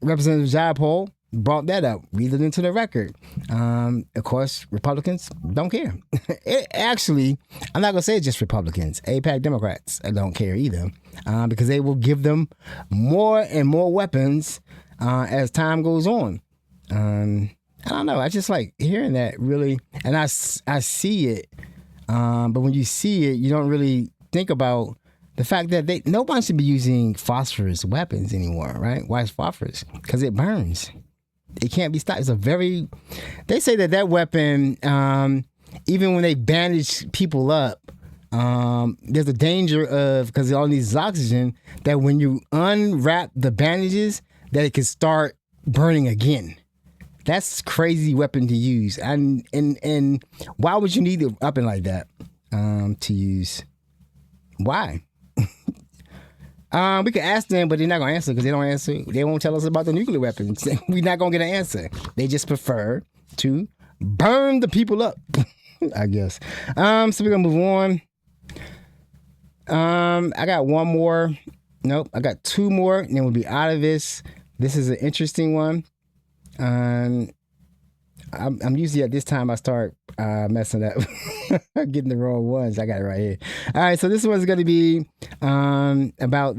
S2: Jayapal brought that up, read it into the record. Of course, Republicans don't care. Actually, I'm not going to say it's just Republicans. AIPAC Democrats don't care either, because they will give them more and more weapons as time goes on. I don't know. I just like hearing that, really. And I see it. But when you see it, you don't really think about the fact that nobody should be using phosphorus weapons anymore, right? Why is phosphorus? Because it burns. It can't be stopped. They say that weapon, even when they bandage people up, there's a danger of, because it all needs oxygen, that when you unwrap the bandages, that it could start burning again. That's a crazy weapon to use. And why would you need a weapon like that to use? Why? We could ask them, but they're not going to answer because they don't answer. They won't tell us about the nuclear weapons. We're not going to get an answer. They just prefer to burn the people up, I guess. So we're going to move on. I got one more. Nope, I got two more, and then we'll be out of this. This is an interesting one. I'm usually at this time I start messing up, getting the wrong ones. I got it right here. All right, so this one's going to be about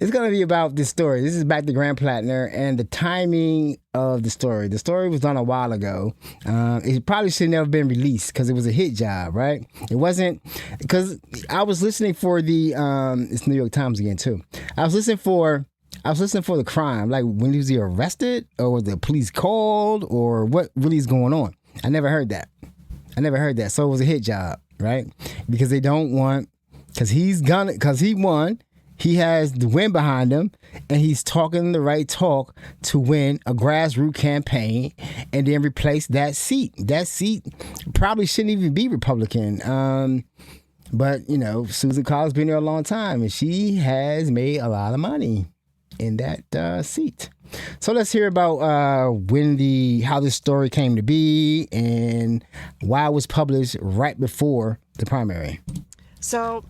S2: it's going to be about this story. This is back to Graham Platner and the timing of the story. The story was done a while ago. It probably should never been released because it was a hit job, right? It wasn't, because I was listening for the it's New York Times again too. I was listening for the crime, like when was he arrested, or was the police called, or what really is going on? I never heard that. So it was a hit job, right? Because they don't want, because he won. He has the win behind him, and he's talking the right talk to win a grassroots campaign and then replace that seat. That seat probably shouldn't even be Republican. But, you know, Susan Collins been there a long time, and she has made a lot of money in that seat. So let's hear about how this story came to be and why it was published right before the primary.
S11: So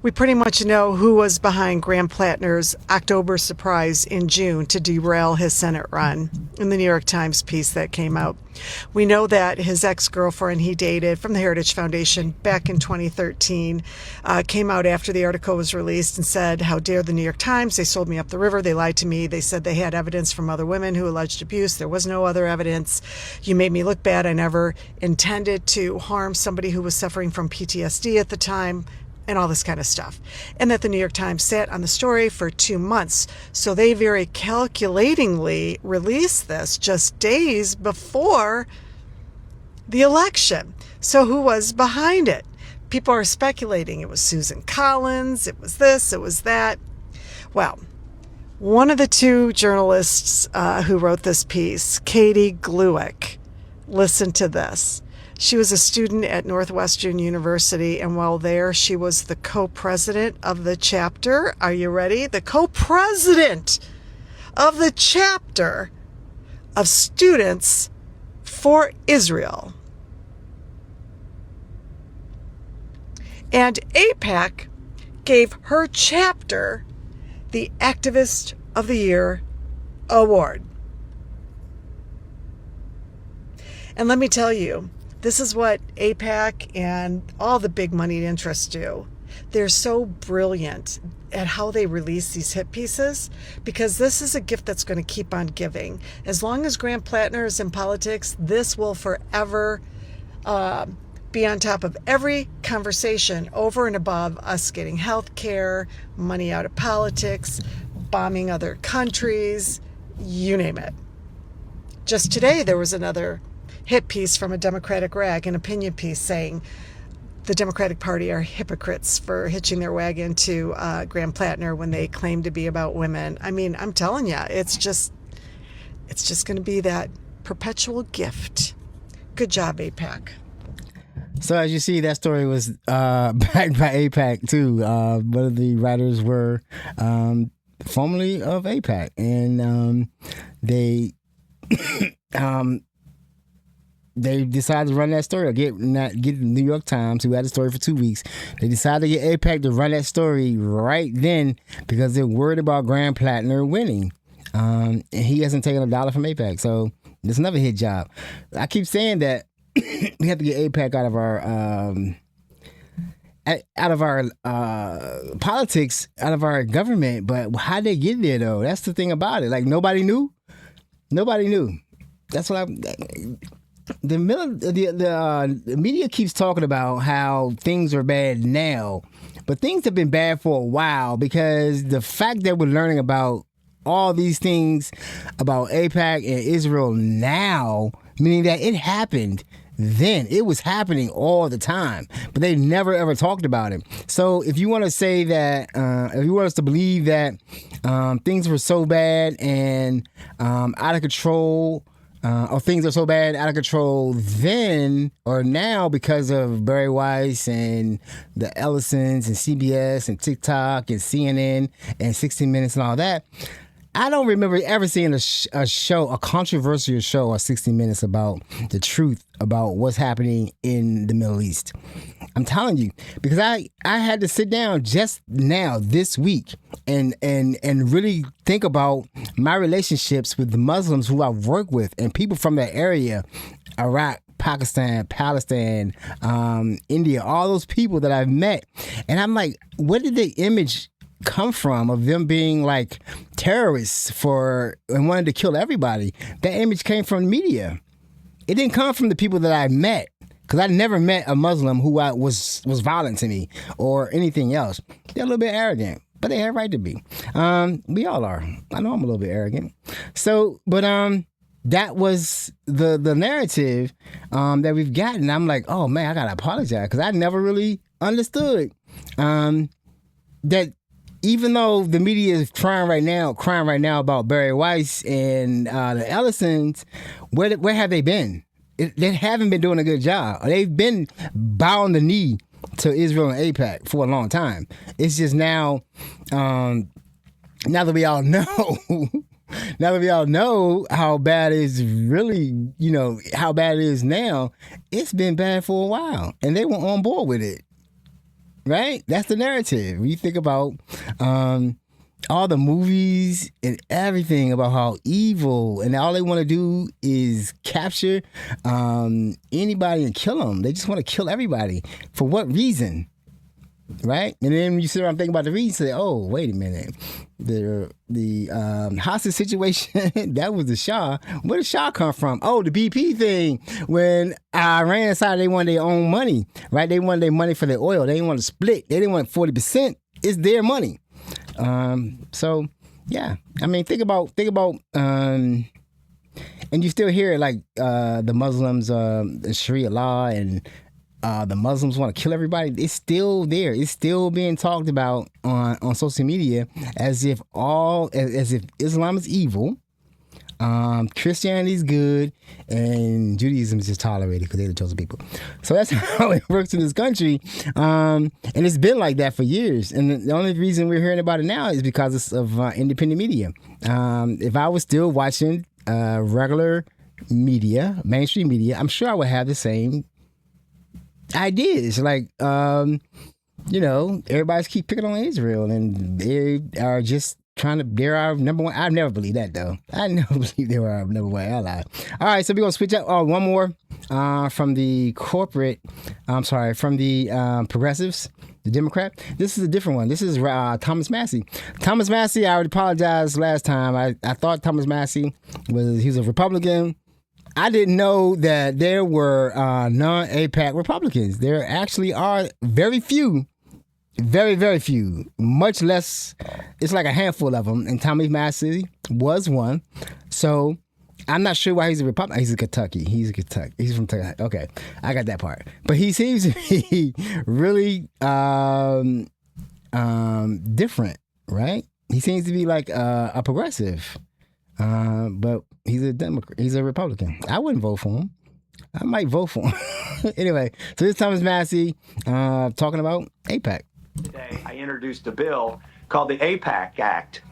S11: we pretty much know who was behind Graham Platner's October surprise in June to derail his Senate run in the New York Times piece that came out. We know that his ex-girlfriend he dated from the Heritage Foundation back in 2013 came out after the article was released and said, "How dare the New York Times? They sold me up the river. They lied to me. They said they had evidence from other women who alleged abuse. There was no other evidence. You made me look bad. I never intended to harm somebody who was suffering from PTSD at the time," and all this kind of stuff. And that the New York Times sat on the story for 2 months. So they very calculatingly released this just days before the election. So who was behind it? people are speculating it was Susan Collins, it was this, it was that. Well, one of the two journalists who wrote this piece, Katie Gluick, listen to this. She was a student at Northwestern University, and while there, she was the co-president of the chapter. Are you ready? The co-president of the chapter of Students for Israel. And AIPAC gave her chapter the Activist of the Year award. And let me tell you, this is what AIPAC and all the big moneyed interests do. They're so brilliant at how they release these hit pieces, because this is a gift that's going to keep on giving. As long as Graham Platner is in politics, this will forever be on top of every conversation over and above us getting health care, money out of politics, bombing other countries, you name it. Just today, there was another hit piece from a Democratic rag, an opinion piece saying the Democratic Party are hypocrites for hitching their wagon to Graham Platner when they claim to be about women. I mean, I'm telling you, it's just going to be that perpetual gift. Good job, AIPAC.
S2: So as you see, that story was backed by AIPAC too. One of the writers were formerly of AIPAC, and they they decided to run that story, or get the New York Times, who had the story for 2 weeks. They decided to get AIPAC to run that story right then because they're worried about Graham Platner winning. And he hasn't taken a dollar from AIPAC, so it's another hit job. I keep saying that we have to get AIPAC out of our politics, out of our government. But how'd they get there though? That's the thing about it. Like nobody knew. That's what the media keeps talking about how things are bad now, but things have been bad for a while, because the fact that we're learning about all these things about AIPAC and Israel now, meaning that it happened then. It was happening all the time, but they never ever talked about it. So if you want to say that, if you want us to believe that things were so bad and out of control, or things are so bad out of control then or now because of Barry Weiss and the Ellisons and CBS and TikTok and CNN and 60 Minutes and all that, I don't remember ever seeing a controversial show on 60 Minutes about the truth about what's happening in the Middle East. I'm telling you, because I had to sit down just now this week and really think about my relationships with the Muslims who I've worked with and people from that area, Iraq, Pakistan, Palestine, India, all those people that I've met. And I'm like, where did the image come from of them being like terrorists and wanted to kill everybody? That image came from the media. It didn't come from the people that I met, because I never met a Muslim who was violent to me or anything else. They're a little bit arrogant, but they have a right to be. We all are. I know I'm a little bit arrogant. So, but that was the narrative that we've gotten. I'm like, oh man, I gotta apologize, because I never really understood that. Even though the media is crying right now about Barry Weiss and the Ellisons, where have they been? They haven't been doing a good job. They've been bowing the knee to Israel and AIPAC for a long time. It's just now that we all know, how bad it is really, how bad it is now, it's been bad for a while, and they were on board with it. Right? That's the narrative. When you think about all the movies and everything about how evil, and all they want to do is capture anybody and kill them. They just want to kill everybody. For what reason? Right? And then when you sit around and think about the reason, say, oh, wait a minute. The hostage situation, that was the Shah. Where did Shah come from? Oh, the BP thing. When Iran decided they wanted their own money, right? They wanted their money for their oil. They didn't want to split. They didn't want 40%. It's their money. So, yeah. I mean, think about, and you still hear like the Muslims, the Sharia law, and the Muslims want to kill everybody. It's still there. It's still being talked about on social media as if Islam is evil, Christianity is good, and Judaism is just tolerated because they're the chosen people. So that's how it works in this country, and it's been like that for years. And the only reason we're hearing about it now is because of independent media. If I was still watching regular media, mainstream media, I'm sure I would have the same ideas. Like, everybody's keep picking on Israel, and they are just they're our number one. I've never believed that, though. I never believed they were our number one ally. All right, so we're going to switch up. Oh, one more from the progressives, the Democrat. This is a different one. This is Thomas Massey. Thomas Massey, I already apologized last time. I thought Thomas Massey was a Republican. I didn't know that there were non-AIPAC Republicans. There actually are very few, very, very few, much less. It's like a handful of them, and Thomas Massey was one. So I'm not sure why he's a Republican. He's a Kentucky. He's from Kentucky. Okay, I got that part. But he seems to be really different, right? He seems to be like a progressive. But he's a Democrat. He's a Republican. I wouldn't vote for him. I might vote for him. Anyway, so this is Thomas Massey talking about AIPAC.
S12: Today, I introduced a bill called the AIPAC Act.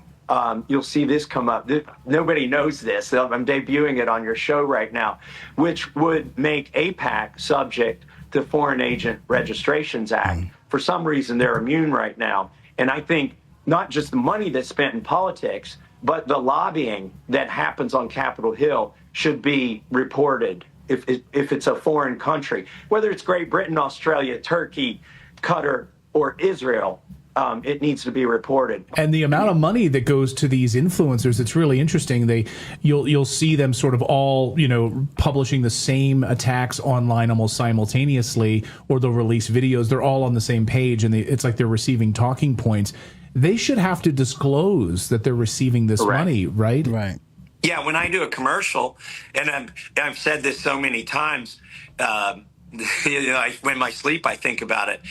S12: You'll see this come up. Nobody knows this. I'm debuting it on your show right now, which would make AIPAC subject to Foreign Agent Registrations Act. For some reason, they're immune right now. And I think not just the money that's spent in politics, but the lobbying that happens on Capitol Hill should be reported if it's a foreign country, whether it's Great Britain, Australia, Turkey, Qatar, or Israel. It needs to be reported.
S13: And the amount of money that goes to these influencers, it's really interesting. You'll see them sort of all, publishing the same attacks online almost simultaneously, or they'll release videos. They're all on the same page, and it's like they're receiving talking points. They should have to disclose that they're receiving this money, right?
S2: Right.
S12: Yeah, when I do a commercial, and I've said this so many times, when I sleep, I think about it.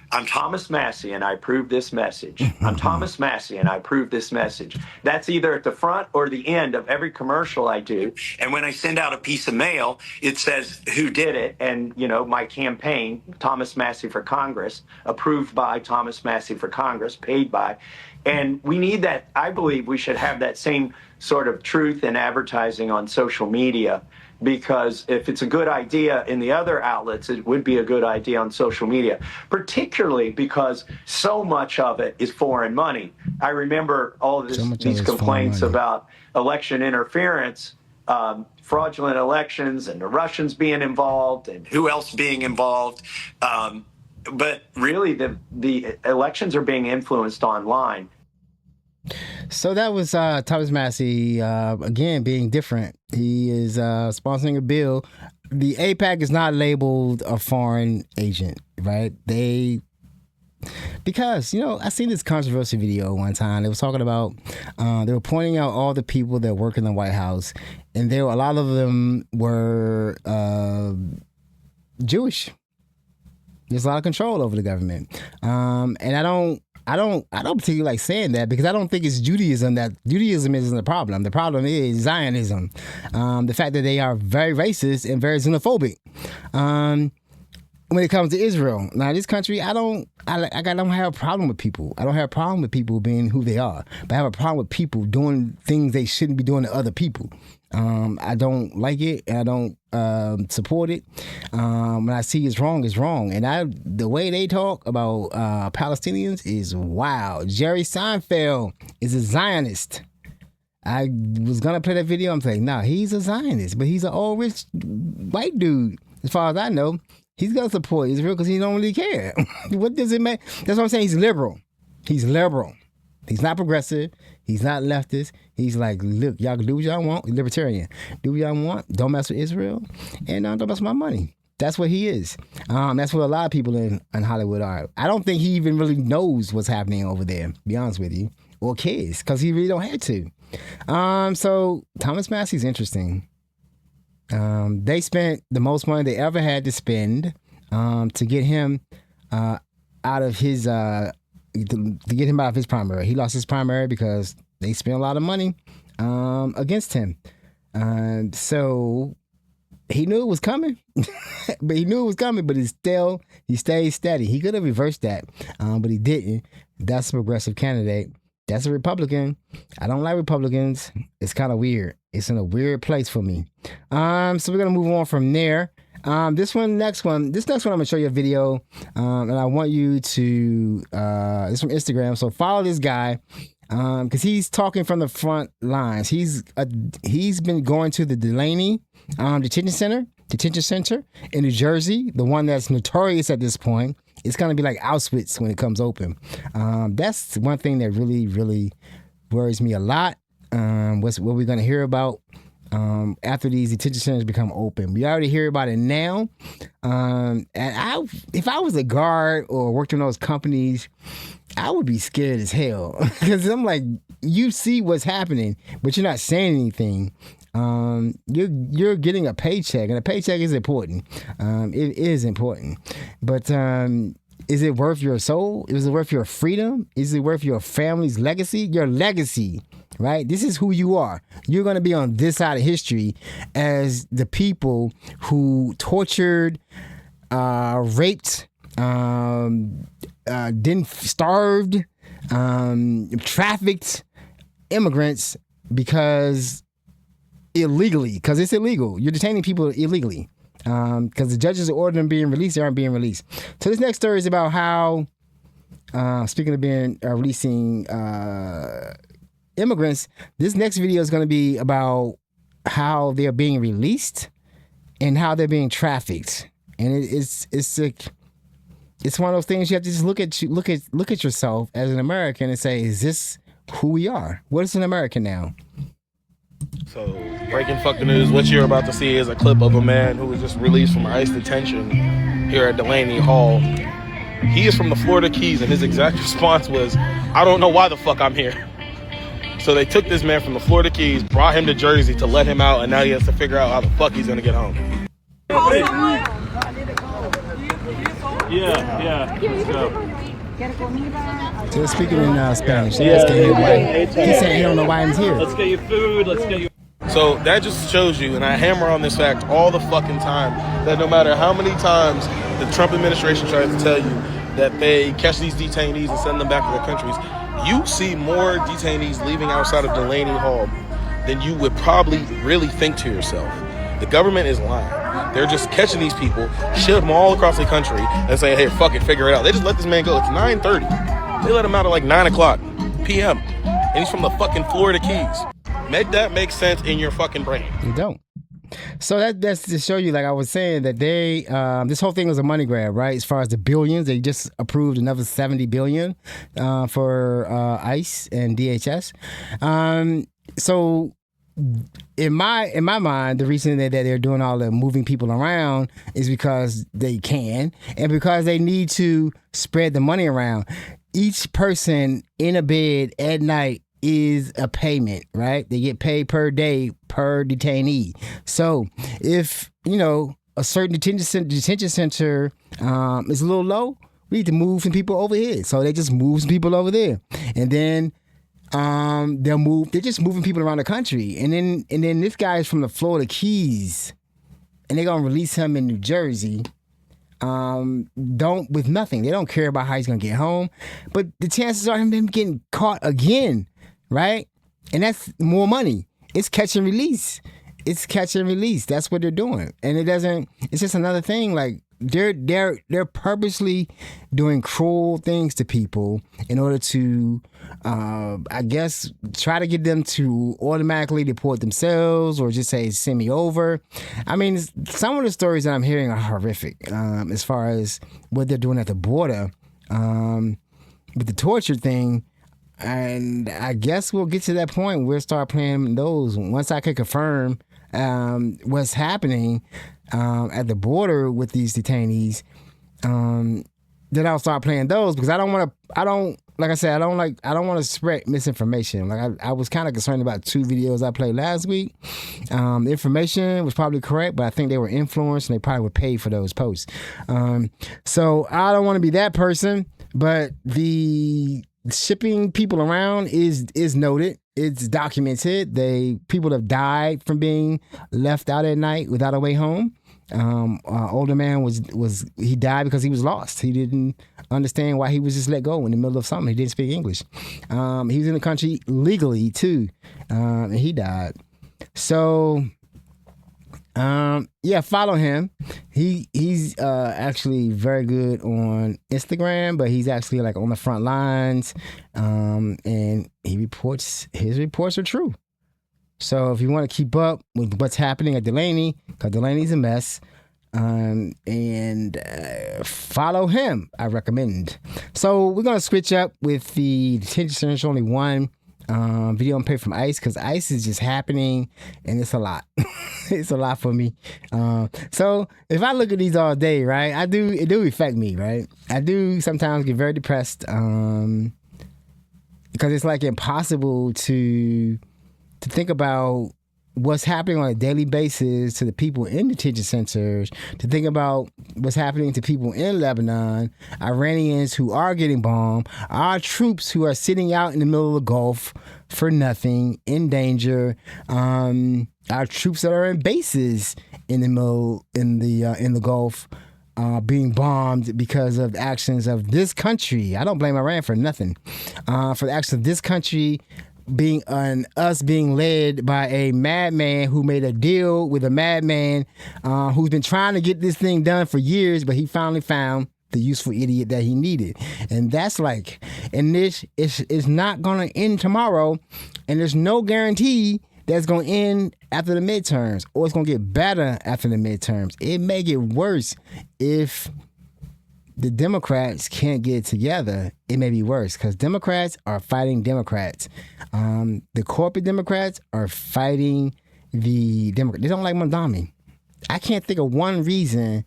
S12: I'm Thomas Massey, and I approve this message. I'm Thomas Massey, and I approve this message. That's either at the front or the end of every commercial I do. And when I send out a piece of mail, it says who did it, and, my campaign, Thomas Massey for Congress, approved by Thomas Massey for Congress, paid by. And we need that. I believe we should have that same sort of truth in advertising on social media, because if it's a good idea in the other outlets, it would be a good idea on social media, particularly because so much of it is foreign money. I remember all of these complaints about election interference, fraudulent elections, and the Russians being involved, and who else being involved. But really, the elections are being influenced online.
S2: So that was Thomas Massey, again, being different. He is sponsoring a bill. The AIPAC is not labeled a foreign agent, right? Because, I seen this controversial video one time. They was talking about, they were pointing out all the people that work in the White House, and a lot of them were Jewish. There's a lot of control over the government. And I don't particularly like saying that, because I don't think it's Judaism isn't the problem. The problem is Zionism. The fact that they are very racist and very xenophobic. When it comes to Israel. Now, this country, I don't have a problem with people. I don't have a problem with people being who they are. But I have a problem with people doing things they shouldn't be doing to other people. I don't like it, and I don't support it. When I see it's wrong, it's wrong. And the way they talk about Palestinians is wild. Jerry Seinfeld is a Zionist. I was going to play that video. I'm saying, nah, he's a Zionist, but he's an old rich white dude. As far as I know, he's going to support Israel because he don't really care. What does it make? That's what I'm saying. He's liberal. He's liberal. He's not progressive. He's not leftist. He's like, look, y'all can do what y'all want. He's libertarian. Do what y'all want. Don't mess with Israel. And don't mess with my money. That's what he is. That's what a lot of people in Hollywood are. I don't think he even really knows what's happening over there, to be honest with you, or cares, because he really don't have to. So Thomas Massey's interesting. They spent the most money they ever had to spend to get him out of his to get him out of his primary. He lost his primary because they spent a lot of money against him. So he knew it was coming, but he stayed steady. He could have reversed that, but he didn't. That's a progressive candidate. That's a Republican. I don't like Republicans. It's kind of weird. It's in a weird place for me. So we're gonna move on from there. This next one, I'm gonna show you a video, and I want you to. It's from Instagram, so follow this guy, because he's talking from the front lines. He's been going to the Delaney detention center in New Jersey, the one that's notorious at this point. It's gonna be like Auschwitz when it comes open. That's one thing that really, really worries me a lot. What we're gonna hear about after these detention centers become open. We already hear about it now. And if I was a guard or worked in those companies, I would be scared as hell, because I'm like, you see what's happening, but you're not saying anything. You're getting a paycheck, and a paycheck is important. It is important, but is it worth your soul? Is it worth your freedom? Is it worth your family's legacy? Your legacy, right? This is who you are. You're going to be on this side of history as the people who tortured, raped, starved, trafficked immigrants because it's illegal. You're detaining people illegally because the judges ordered them being released. They aren't being released. So this next story is about how, speaking of being releasing immigrants, this next video is going to be about how they're being released and how they're being trafficked. And it's one of those things you have to just look at yourself as an American and say, is this who we are? What is an American now?
S14: So, breaking fuck the news, what you're about to see is a clip of a man who was just released from ICE detention here at Delaney Hall. He is from the Florida Keys, and his exact response was, I don't know why the fuck I'm here. So they took this man from the Florida Keys, brought him to Jersey to let him out, and now he has to figure out how the fuck he's gonna get home. Yeah, let's go.
S2: So they're speaking in Spanish. He said he don't know why he's here.
S14: Let's get you food, let's get you... So that just shows you, and I hammer on this fact all the fucking time, that no matter how many times the Trump administration tries to tell you that they catch these detainees and send them back to their countries, you see more detainees leaving outside of Delaney Hall than you would probably really think to yourself. The government is lying. They're just catching these people, ship them all across the country, and say, hey, fuck it, figure it out. They just let this man go. It's 9:30. They let him out at like 9 o'clock p.m. And he's from the fucking Florida Keys. Make that make sense in your fucking brain.
S2: You don't. So that's to show you, like I was saying, that they this whole thing was a money grab, right? As far as the billions, they just approved another $70 billion for ICE and DHS. So in my mind, the reason that they're doing all the moving people around is because they can, and because they need to spread the money around. Each person in a bed at night is a payment, right? They get paid per day per detainee. So if a certain detention center is a little low, we need to move some people over here. So they just move some people over there, and then they're just moving people around the country. And then this guy is from the Florida Keys, and they're gonna release him in New Jersey. With nothing. They don't care about how he's gonna get home. But the chances are him getting caught again, right? And that's more money. It's catch and release. That's what they're doing. And it's just another thing, like they're purposely doing cruel things to people in order to I guess try to get them to automatically deport themselves or just say send me over. I mean, some of the stories that I'm hearing are horrific as far as what they're doing at the border with the torture thing. And I guess we'll get to that point where we'll start playing those once I can confirm what's happening at the border with these detainees. Then I'll start playing those, because I don't like I said, I don't want to spread misinformation. Like I was kind of concerned about 2 videos I played last week. The information was probably correct, but I think they were influenced and they probably were paid for those posts. So I don't want to be that person, but the shipping people around is noted. It's documented. People have died from being left out at night without a way home. Older man he died because he was lost. He didn't understand why he was just let go in the middle of something. He didn't speak English. He was in the country legally too, and he died. So, follow him. He's actually very good on Instagram, but he's actually like on the front lines, and his reports are true. So if you want to keep up with what's happening at Delaney, because Delaney's a mess, and follow him, I recommend. So we're going to switch up with the detention center. There's only one video on pay from ICE, because ICE is just happening, and it's a lot. It's a lot for me. So if I look at these all day, right, it do affect me, right? I do sometimes get very depressed, because it's like impossible to think about what's happening on a daily basis to the people in detention centers, to think about what's happening to people in Lebanon, Iranians who are getting bombed, our troops who are sitting out in the middle of the Gulf for nothing, in danger, our troops that are in bases in the middle, in the Gulf, being bombed because of the actions of this country. I don't blame Iran for nothing. For the actions of this country, us being led by a madman who made a deal with a madman who's been trying to get this thing done for years, but he finally found the useful idiot that he needed. And that's and this is not going to end tomorrow, and there's no guarantee that's going to end after the midterms, or it's going to get better after the midterms. It may get worse if the Democrats can't get it together. It may be worse, because Democrats are fighting Democrats. The corporate Democrats are fighting the Democrats. They don't like Mandami. I can't think of one reason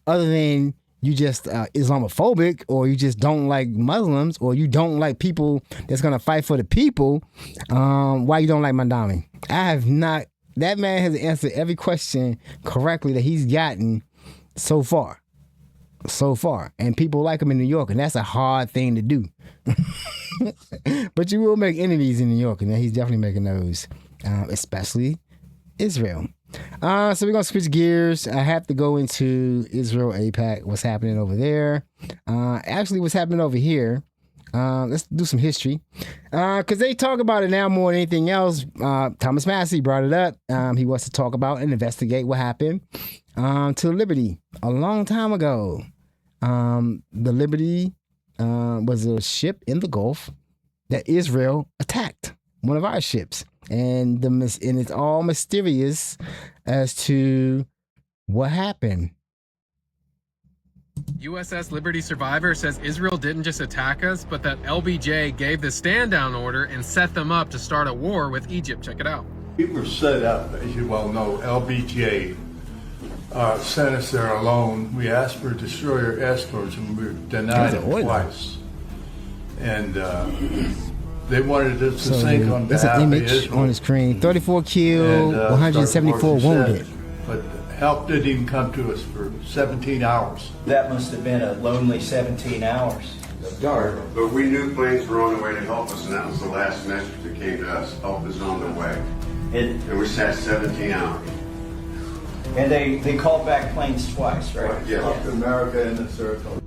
S2: other than you just Islamophobic, or you just don't like Muslims, or you don't like people that's going to fight for the people. Why you don't like Mandami? That man has answered every question correctly that he's gotten so far. And people like him in New York, and that's a hard thing to do. But you will make enemies in New York, and he's definitely making those, especially Israel. So we're gonna switch gears. I have to go into Israel AIPAC, what's happening over there. Actually, what's happening over here. Let's do some history, because they talk about it now more than anything else. Thomas Massey brought it up. He wants to talk about and investigate what happened to Liberty a long time ago. The Liberty was a ship in the Gulf that Israel attacked, one of our ships, and it's all mysterious as to what happened.
S15: USS Liberty Survivor says Israel didn't just attack us, but that LBJ gave the stand-down order and set them up to start a war with Egypt. Check it out.
S16: We were set up, as you well know. LBJ sent us there alone. We asked for destroyer escorts, and we were denied it twice. And they wanted us to sink on
S2: that's
S16: behalf
S2: an
S16: of
S2: image
S16: Israel.
S2: on the screen. 34 killed, 174 wounded.
S16: But help didn't even come to us for 17 hours.
S17: That must have been a lonely 17 hours.
S18: Dark, but we knew planes were on the way to help us, and that was the last message that came to us. Help is on the way. And we sat 17 hours.
S17: And they called back planes twice, right?
S16: Yeah. Up to America and the circle.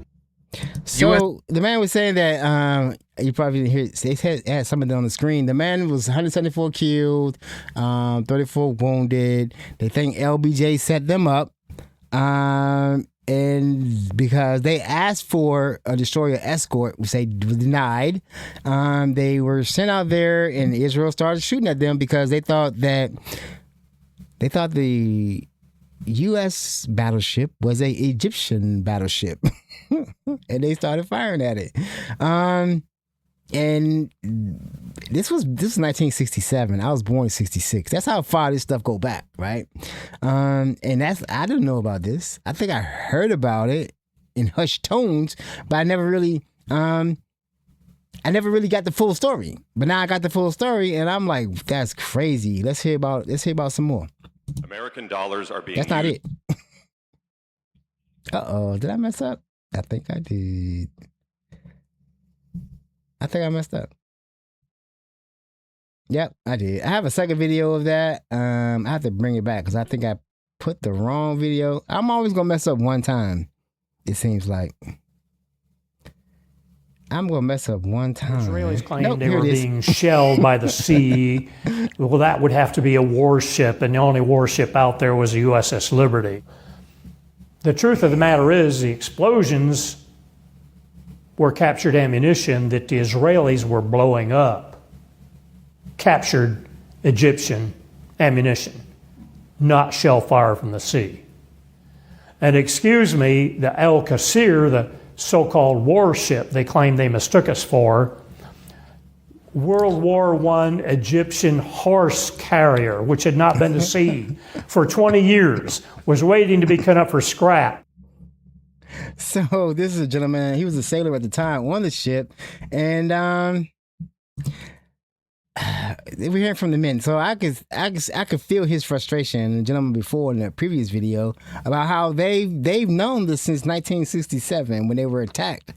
S2: So the man was saying that you probably didn't hear it. They had some of them on the screen. The man was 174 killed, 34 wounded. They think LBJ set them up, and because they asked for a destroyer escort, which they denied, they were sent out there, and Israel started shooting at them because they thought the U.S. battleship was a Egyptian battleship, and they started firing at it. And this was 1967. I was born in 66. That's how far this stuff go back, right? And I didn't know about this. I think I heard about it in hushed tones, but I never really I never really got the full story, but now I got the full story, and I'm like, that's crazy. Let's hear about some more.
S19: American dollars are being
S2: That's not it. Uh-oh, did I mess up? I think I did. I think I messed up. Yep, I did. I have a second video of that. I have to bring it back because I think I put the wrong video. I'm always going to mess up one time, it seems like. I'm going to mess up one time.
S20: Israelis claimed they were being shelled by the sea. Well, that would have to be a warship, and the only warship out there was the USS Liberty. The truth of the matter is the explosions were captured ammunition that the Israelis were blowing up. Captured Egyptian ammunition, not shell fire from the sea. And excuse me, the El Qasir, the so-called warship they claim they mistook us for, World War I Egyptian horse carrier, which had not been to sea for 20 years, was waiting to be cut up for scrap.
S2: So this is a gentleman, he was a sailor at the time on the ship, and we're hearing from the men. So I could feel his frustration, the gentleman before in the previous video, about how they've known this since 1967 when they were attacked.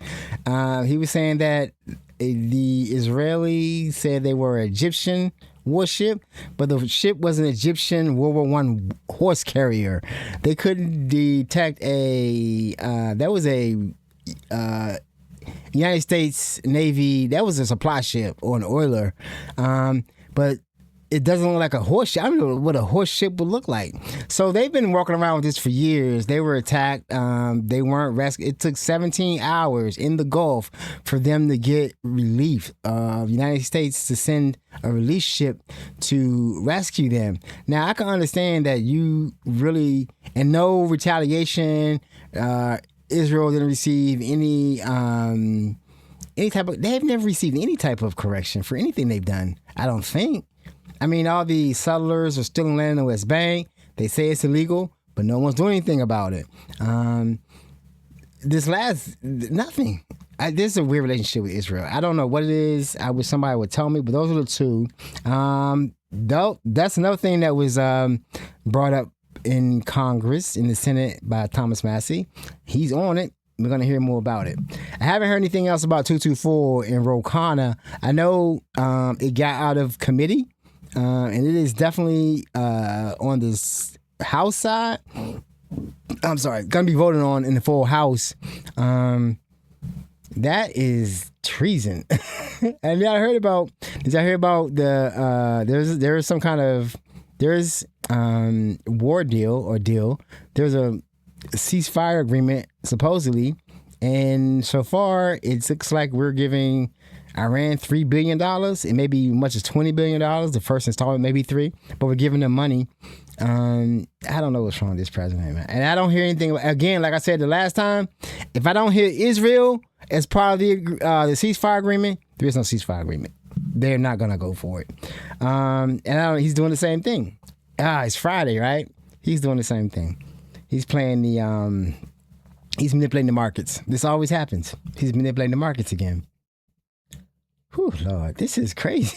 S2: He was saying that the Israelis said they were an Egyptian warship, but the ship was an Egyptian World War I horse carrier. They couldn't detect that was a United States Navy, that was a supply ship or an oiler, but it doesn't look like a horse ship. I don't know what a horse ship would look like. So they've been walking around with this for years. They were attacked. They weren't rescued. It took 17 hours in the Gulf for them to get relief. The United States to send a relief ship to rescue them. Now, I can understand that you really, and no retaliation, Israel didn't receive any type of, they've never received any type of correction for anything they've done, I don't think. I mean, all the settlers are still in land in the West Bank. They say it's illegal, but no one's doing anything about it. Nothing. This is a weird relationship with Israel. I don't know what it is. I wish somebody would tell me, but those are the two. That's another thing that was brought up in Congress, in the Senate, by Thomas Massey. He's on it. We're going to hear more about it. I haven't heard anything else about 224 in Ro Khanna. I know it got out of committee, and it is definitely on the House side. I'm sorry, going to be voted on in the full House. That is treason. And y'all heard about? Did y'all hear about the? There's some kind of war deal. There's a ceasefire agreement supposedly, and so far it looks like we're giving Iran $3 billion. It may be as much as $20 billion. The first installment maybe $3 billion, but we're giving them money. I don't know what's wrong with this president, man. And I don't hear anything. Again, like I said the last time, if I don't hear Israel as part of the ceasefire agreement, there is no ceasefire agreement. They're not gonna go for it. And he's doing the same thing. It's Friday, right? He's doing the same thing. He's playing he's manipulating the markets. This always happens. He's manipulating the markets again. Whew, Lord, this is crazy.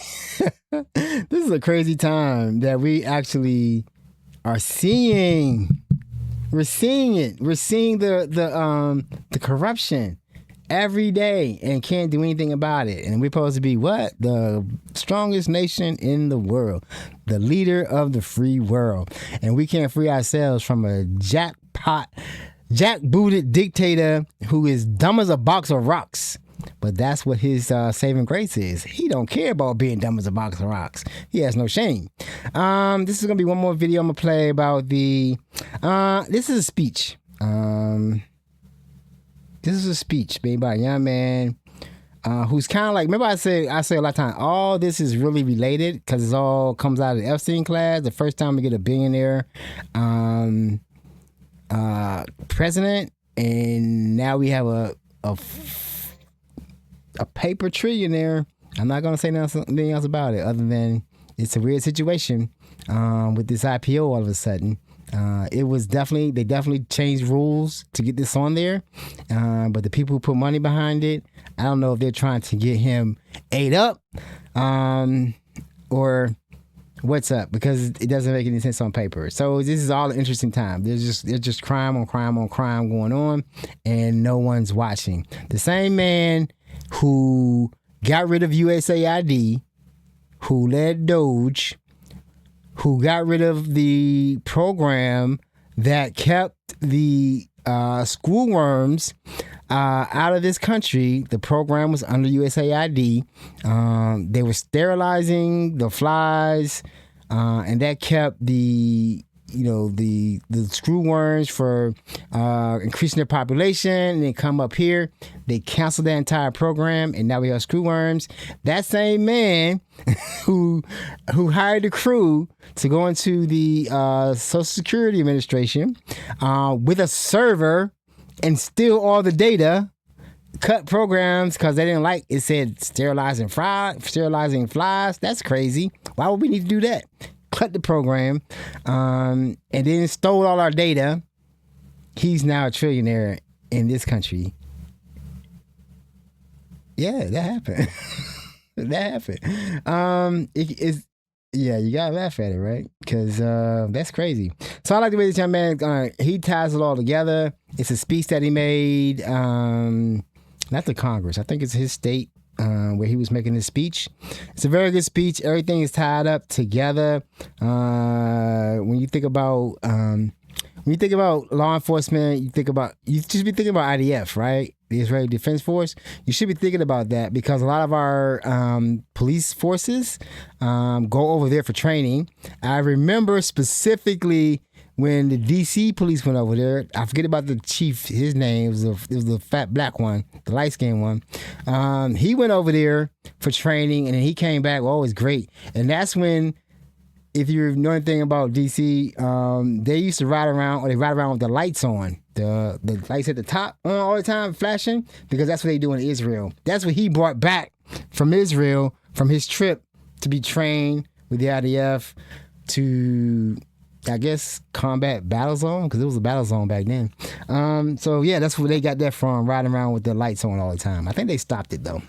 S2: This is a crazy time that we actually are seeing. We're seeing it. We're seeing the corruption every day and can't do anything about it. And we're supposed to be what? The strongest nation in the world. The leader of the free world. And we can't free ourselves from a jackbooted dictator who is dumb as a box of rocks. But that's what his saving grace is. He don't care about being dumb as a box of rocks. He has no shame. This is going to be one more video I'm going to play about this is a speech. This is a speech made by a young man who's kind of like, remember I say a lot of times, all this is really related because it all comes out of the Epstein class. The first time we get a billionaire president, and now we have a paper trillionaire. I'm not going to say nothing else about it other than it's a weird situation with this IPO all of a sudden. They definitely changed rules to get this on there. But the people who put money behind it, I don't know if they're trying to get him ate up or what's up, because it doesn't make any sense on paper. So this is all an interesting time. There's just crime on crime on crime going on, and no one's watching. The same man who got rid of USAID, who led Doge, who got rid of the program that kept the schoolworms out of this country. The program was under USAID. They were sterilizing the flies, and that kept the screwworms for increasing their population. And they come up here, they canceled that entire program, and now we have screwworms. That same man who hired a crew to go into the Social Security Administration with a server and steal all the data, cut programs because they didn't like it. Said sterilizing flies. That's crazy. Why would we need to do that? Cut the program, and then stole all our data. He's now a trillionaire in this country. Yeah, that happened. You gotta laugh at it, right? Because that's crazy. So I like the way this young man, he ties it all together. It's a speech that he made, not the Congress. I think it's his state where he was making his speech. It's a very good speech. Everything is tied up together. When you think about law enforcement, you should be thinking about IDF, right? The Israeli Defense Force. You should be thinking about that because a lot of our police forces go over there for training. I remember specifically when the DC police went over there. I forget about the chief. His name was the fat black one, the light-skinned one. He went over there for training, and then he came back. Oh, it was great. And that's when, if you know anything about DC, they used to ride around with the lights on. The lights at the top on all the time, flashing, because that's what they do in Israel. That's what he brought back from Israel, from his trip to be trained with the IDF to, I guess, combat battle zone, because it was a battle zone back then. So yeah, that's where they got that from, riding around with the lights on all the time. I think they stopped it though.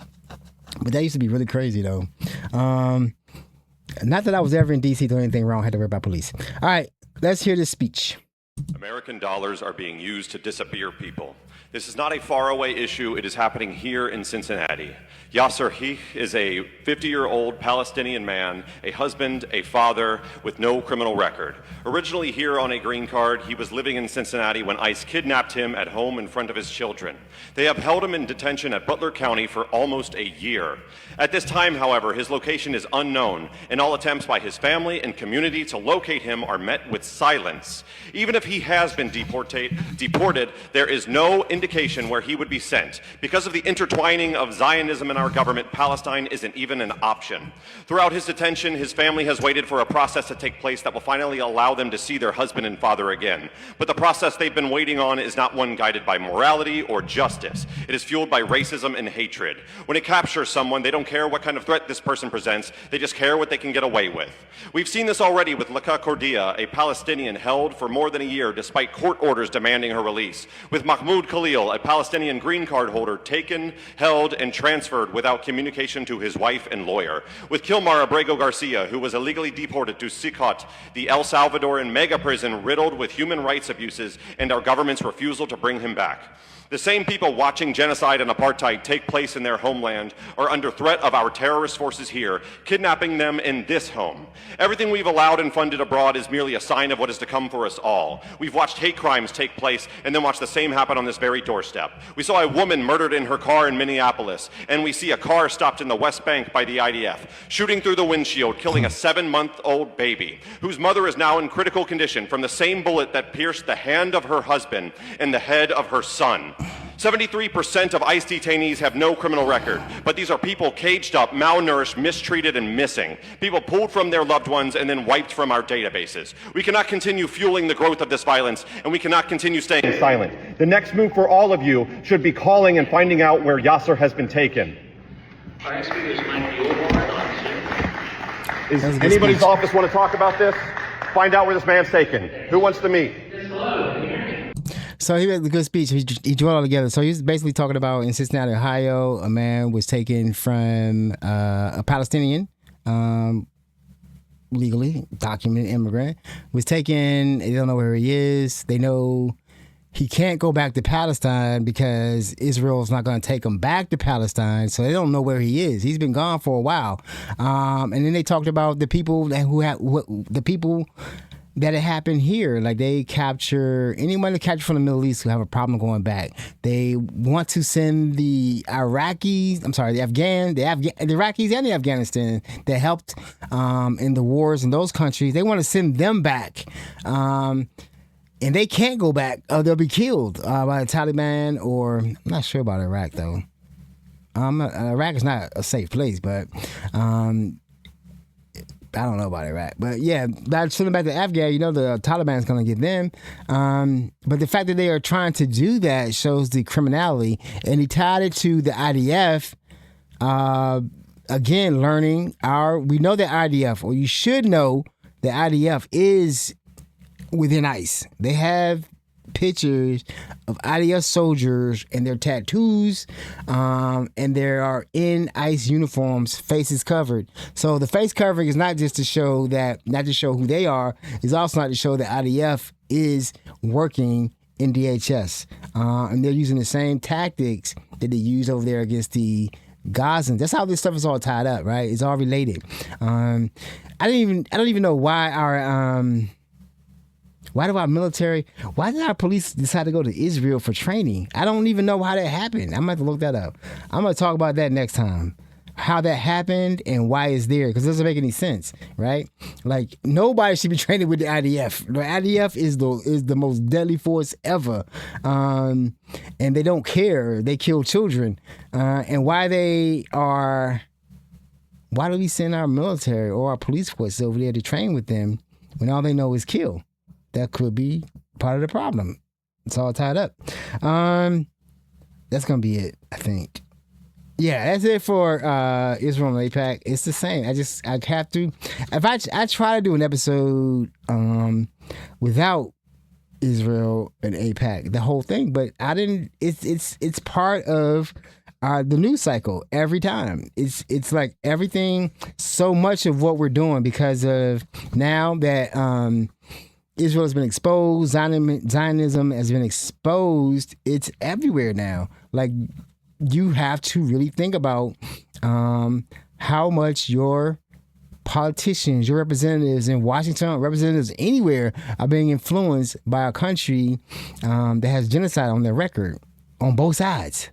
S2: But that used to be really crazy though. Not that I was ever in DC doing anything wrong, had to worry about police. All right, let's hear this speech.
S19: American dollars are being used to disappear people. This is not a faraway issue. It is happening here in Cincinnati. Yasser Hich is a 50-year-old Palestinian man, a husband, a father with no criminal record. Originally here on a green card, he was living in Cincinnati when ICE kidnapped him at home in front of his children. They have held him in detention at Butler County for almost a year. At this time, however, his location is unknown, and all attempts by his family and community to locate him are met with silence. Even if he has been deported, there is no indication where he would be sent. Because of the intertwining of Zionism in our government, Palestine isn't even an option. Throughout his detention, his family has waited for a process to take place that will finally allow them to see their husband and father again. But the process they've been waiting on is not one guided by morality or justice. It is fueled by racism and hatred. When it captures someone, they don't care what kind of threat this person presents, they just care what they can get away with. We've seen this already with Laka Cordia, a Palestinian held for more than a year despite court orders demanding her release. With Mahmoud Khalil, a Palestinian green card holder, taken, held, and transferred without communication to his wife and lawyer. With Kilmar Abrego Garcia, who was illegally deported to Sikot, the El Salvadoran mega prison riddled with human rights abuses and our government's refusal to bring him back. The same people watching genocide and apartheid take place in their homeland are under threat of our terrorist forces here, kidnapping them in this home. Everything we've allowed and funded abroad is merely a sign of what is to come for us all. We've watched hate crimes take place and then watched the same happen on this very doorstep. We saw a woman murdered in her car in Minneapolis, and we see a car stopped in the West Bank by the IDF, shooting through the windshield, killing a 7-month-old baby, whose mother is now in critical condition from the same bullet that pierced the hand of her husband and the head of her son. 73% of ICE detainees have no criminal record, but these are people caged up, malnourished, mistreated, and missing. People pulled from their loved ones and then wiped from our databases. We cannot continue fueling the growth of this violence, and we cannot continue staying silent. The next move for all of you should be calling and finding out where Yasser has been taken. Does anybody's office want to talk about this?
S21: Find out where this man's taken. Who wants to meet?
S2: So he had a good speech. He drew it all together. So he was basically talking about in Cincinnati, Ohio, a man was taken from a Palestinian, legally documented immigrant, was taken. They don't know where he is. They know he can't go back to Palestine because Israel's not going to take him back to Palestine. So they don't know where he is. He's been gone for a while. And then they talked about the people that it happened here. Like they capture anyone they capture from the Middle East who have a problem going back. They want to send the Iraqis, the Iraqis and the Afghanistan that helped in the wars in those countries. They want to send them back. And they can't go back. They'll be killed by the Taliban, or I'm not sure about Iraq though. Iraq is not a safe place, but I don't know about Iraq. But yeah, sending back to Afghan, the Taliban's going to get them. But the fact that they are trying to do that shows the criminality. And he tied it to the IDF. Again, we know that IDF, or you should know that IDF is within ICE. They have pictures of IDF soldiers and their tattoos, and they are in ICE uniforms, faces covered. So the face covering is not just to show who they are, it's also not to show that IDF is working in DHS. And they're using the same tactics that they use over there against the Gazans. That's how this stuff is all tied up, right? It's all related. I don't even know why why did our police decide to go to Israel for training? I don't even know how that happened. I'm going to have to look that up. I'm going to talk about that next time. How that happened and why it's there, because it doesn't make any sense, right? Like, nobody should be training with the IDF. The IDF is the most deadly force ever. And they don't care. They kill children. And why do we send our military or our police force over there to train with them when all they know is kill? That could be part of the problem. It's all tied up. That's going to be it, I think. Yeah, that's it for Israel and AIPAC. It's the same. I have to. If I try to do an episode without Israel and AIPAC, the whole thing, but I didn't. It's part of the news cycle every time. It's like everything. So much of what we're doing because of now that Israel has been exposed, Zionism has been exposed. It's everywhere now. Like, you have to really think about how much your politicians, your representatives in Washington, representatives anywhere are being influenced by a country that has genocide on their record on both sides.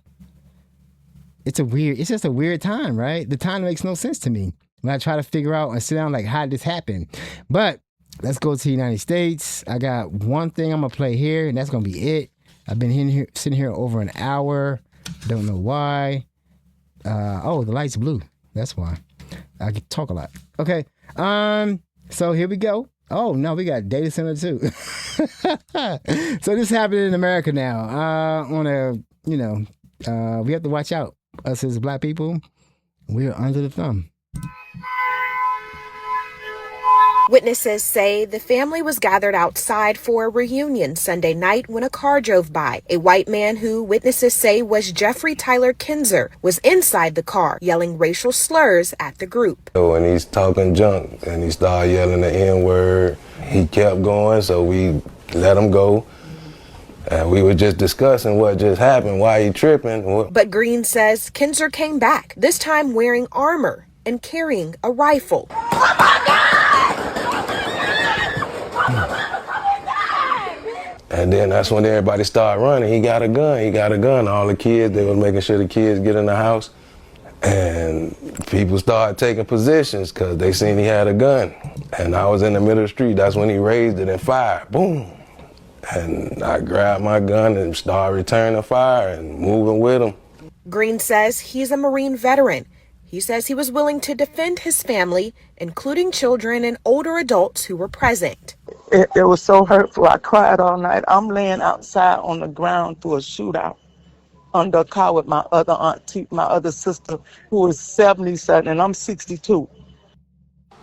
S2: It's just a weird time, right? The time makes no sense to me when I try to figure out and sit down like, how did this happen? But let's go to the United States. I got one thing I'm going to play here, and that's going to be it. I've been sitting here over an hour. Don't know why. The light's blue. That's why. I can talk a lot. Okay. So here we go. Oh, no, we got data center too. So this happened in America now. We have to watch out. Us as black people, we're under the thumb.
S22: Witnesses say the family was gathered outside for a reunion Sunday night when a car drove by. A white man who witnesses say was Jeffrey Tyler Kinzer was inside the car yelling racial slurs at the group.
S23: And he's talking junk and he started yelling the N-word. He kept going, so we let him go. And we were just discussing what just happened, why he tripping.
S22: But Green says Kinzer came back, this time wearing armor and carrying a rifle.
S23: And then that's when everybody started running. He got a gun. All the kids, they were making sure the kids get in the house. And people started taking positions because they seen he had a gun. And I was in the middle of the street. That's when he raised it and fired. Boom. And I grabbed my gun and started returning fire and moving with him.
S22: Green says he's a Marine veteran. He says he was willing to defend his family, including children and older adults who were present.
S24: It was so hurtful. I cried all night. I'm laying outside on the ground through a shootout under a car with my other auntie, my other sister, who is 77, and I'm 62.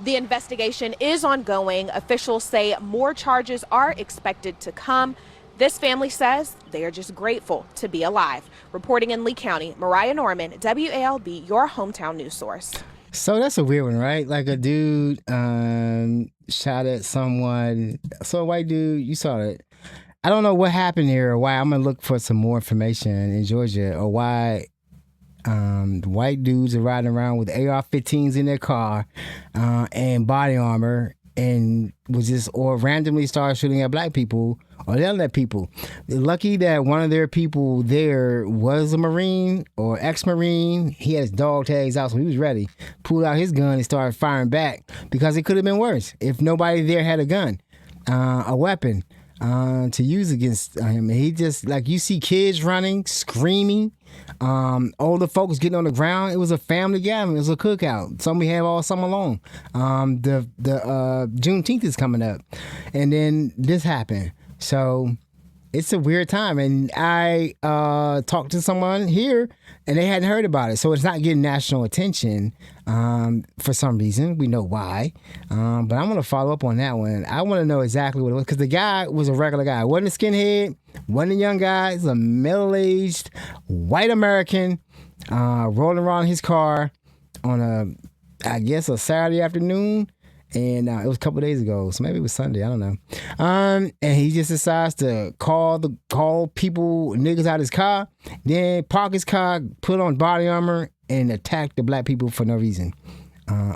S22: The investigation is ongoing. Officials say more charges are expected to come. This family says they are just grateful to be alive. Reporting in Lee County, Mariah Norman, WALB, your hometown news source.
S2: So that's a weird one, right? Like a dude shot at someone. So a white dude, you saw it. I don't know what happened here or why. I'm going to look for some more information in Georgia or why white dudes are riding around with AR-15s in their car and body armor and was just or randomly start shooting at black people or yelling at people. Lucky that one of their people there was a Marine or ex-Marine. He had his dog tags out, so he was ready. Pulled out his gun and started firing back because it could have been worse if nobody there had a gun, a weapon to use against him. He just, like, you see kids running, screaming, older folks getting on the ground. It was a family gathering. It was a cookout. Something we have all summer long. The Juneteenth is coming up, and then this happened. So it's a weird time. And I talked to someone here, and they hadn't heard about it. So it's not getting national attention for some reason. We know why. But I'm going to follow up on that one. I want to know exactly what it was, because the guy was a regular guy. Wasn't a skinhead, wasn't a young guy. He's a middle-aged white American rolling around his car on a Saturday afternoon. And it was a couple of days ago, so maybe it was Sunday. I don't know. And he just decides to call people niggas out his car, then park his car, put on body armor, and attack the black people for no reason.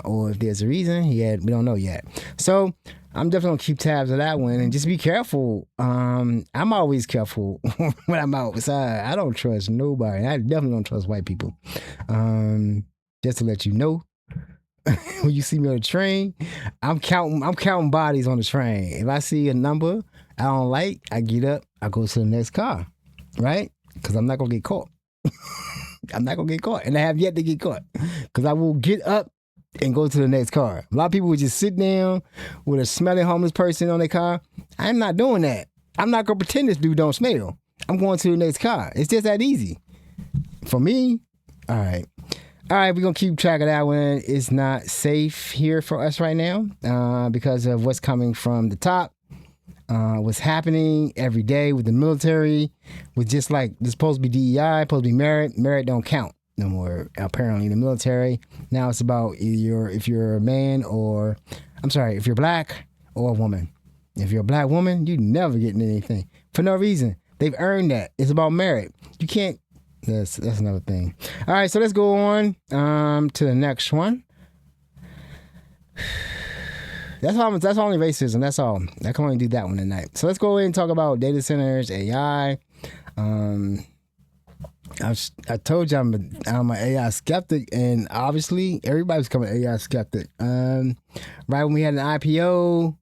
S2: Or if there's a reason, we don't know yet. So I'm definitely gonna keep tabs of that one and just be careful. I'm always careful when I'm outside. I don't trust nobody. I definitely don't trust white people. Just to let you know. When you see me on the train, I'm counting bodies on the train. If I see a number I don't like, I get up, I go to the next car, right? Because I'm not gonna get caught. I'm not gonna get caught, and I have yet to get caught. Because I will get up and go to the next car. A lot of people would just sit down with a smelling homeless person on their car. I'm not doing that. I'm not gonna pretend this dude don't smell. I'm going to the next car. It's just that easy for me. All right, we're going to keep track of that one. It's not safe here for us right now because of what's coming from the top, what's happening every day with the military, with just like, it's supposed to be DEI, supposed to be merit. Merit don't count no more, apparently, in the military. Now it's about if you're a man or, if you're black or a woman. If you're a black woman, you never getting anything for no reason. They've earned that. It's about merit. You can't. That's another thing. All right, so let's go on to the next one. That's only racism. That's all. I can only do that one tonight. So let's go ahead and talk about data centers, AI. I told you I'm an AI skeptic, and obviously everybody's becoming an AI skeptic. Right when we had an IPO,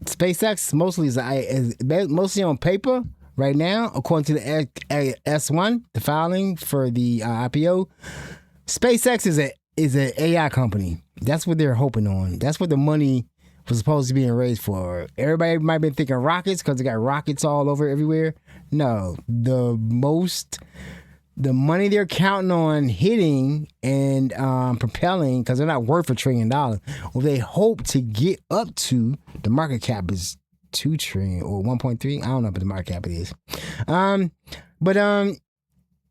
S2: SpaceX is mostly on paper. Right now, according to the S1, the filing for the IPO, SpaceX is an AI company. That's what they're hoping on. That's what the money was supposed to be raised for. Everybody might have been thinking rockets because they got rockets all over everywhere. No, the money they're counting on hitting and propelling, because they're not worth $1 trillion. Well, they hope to get up to, the market cap is $2 trillion or 1.3. I don't know what the market cap it is. But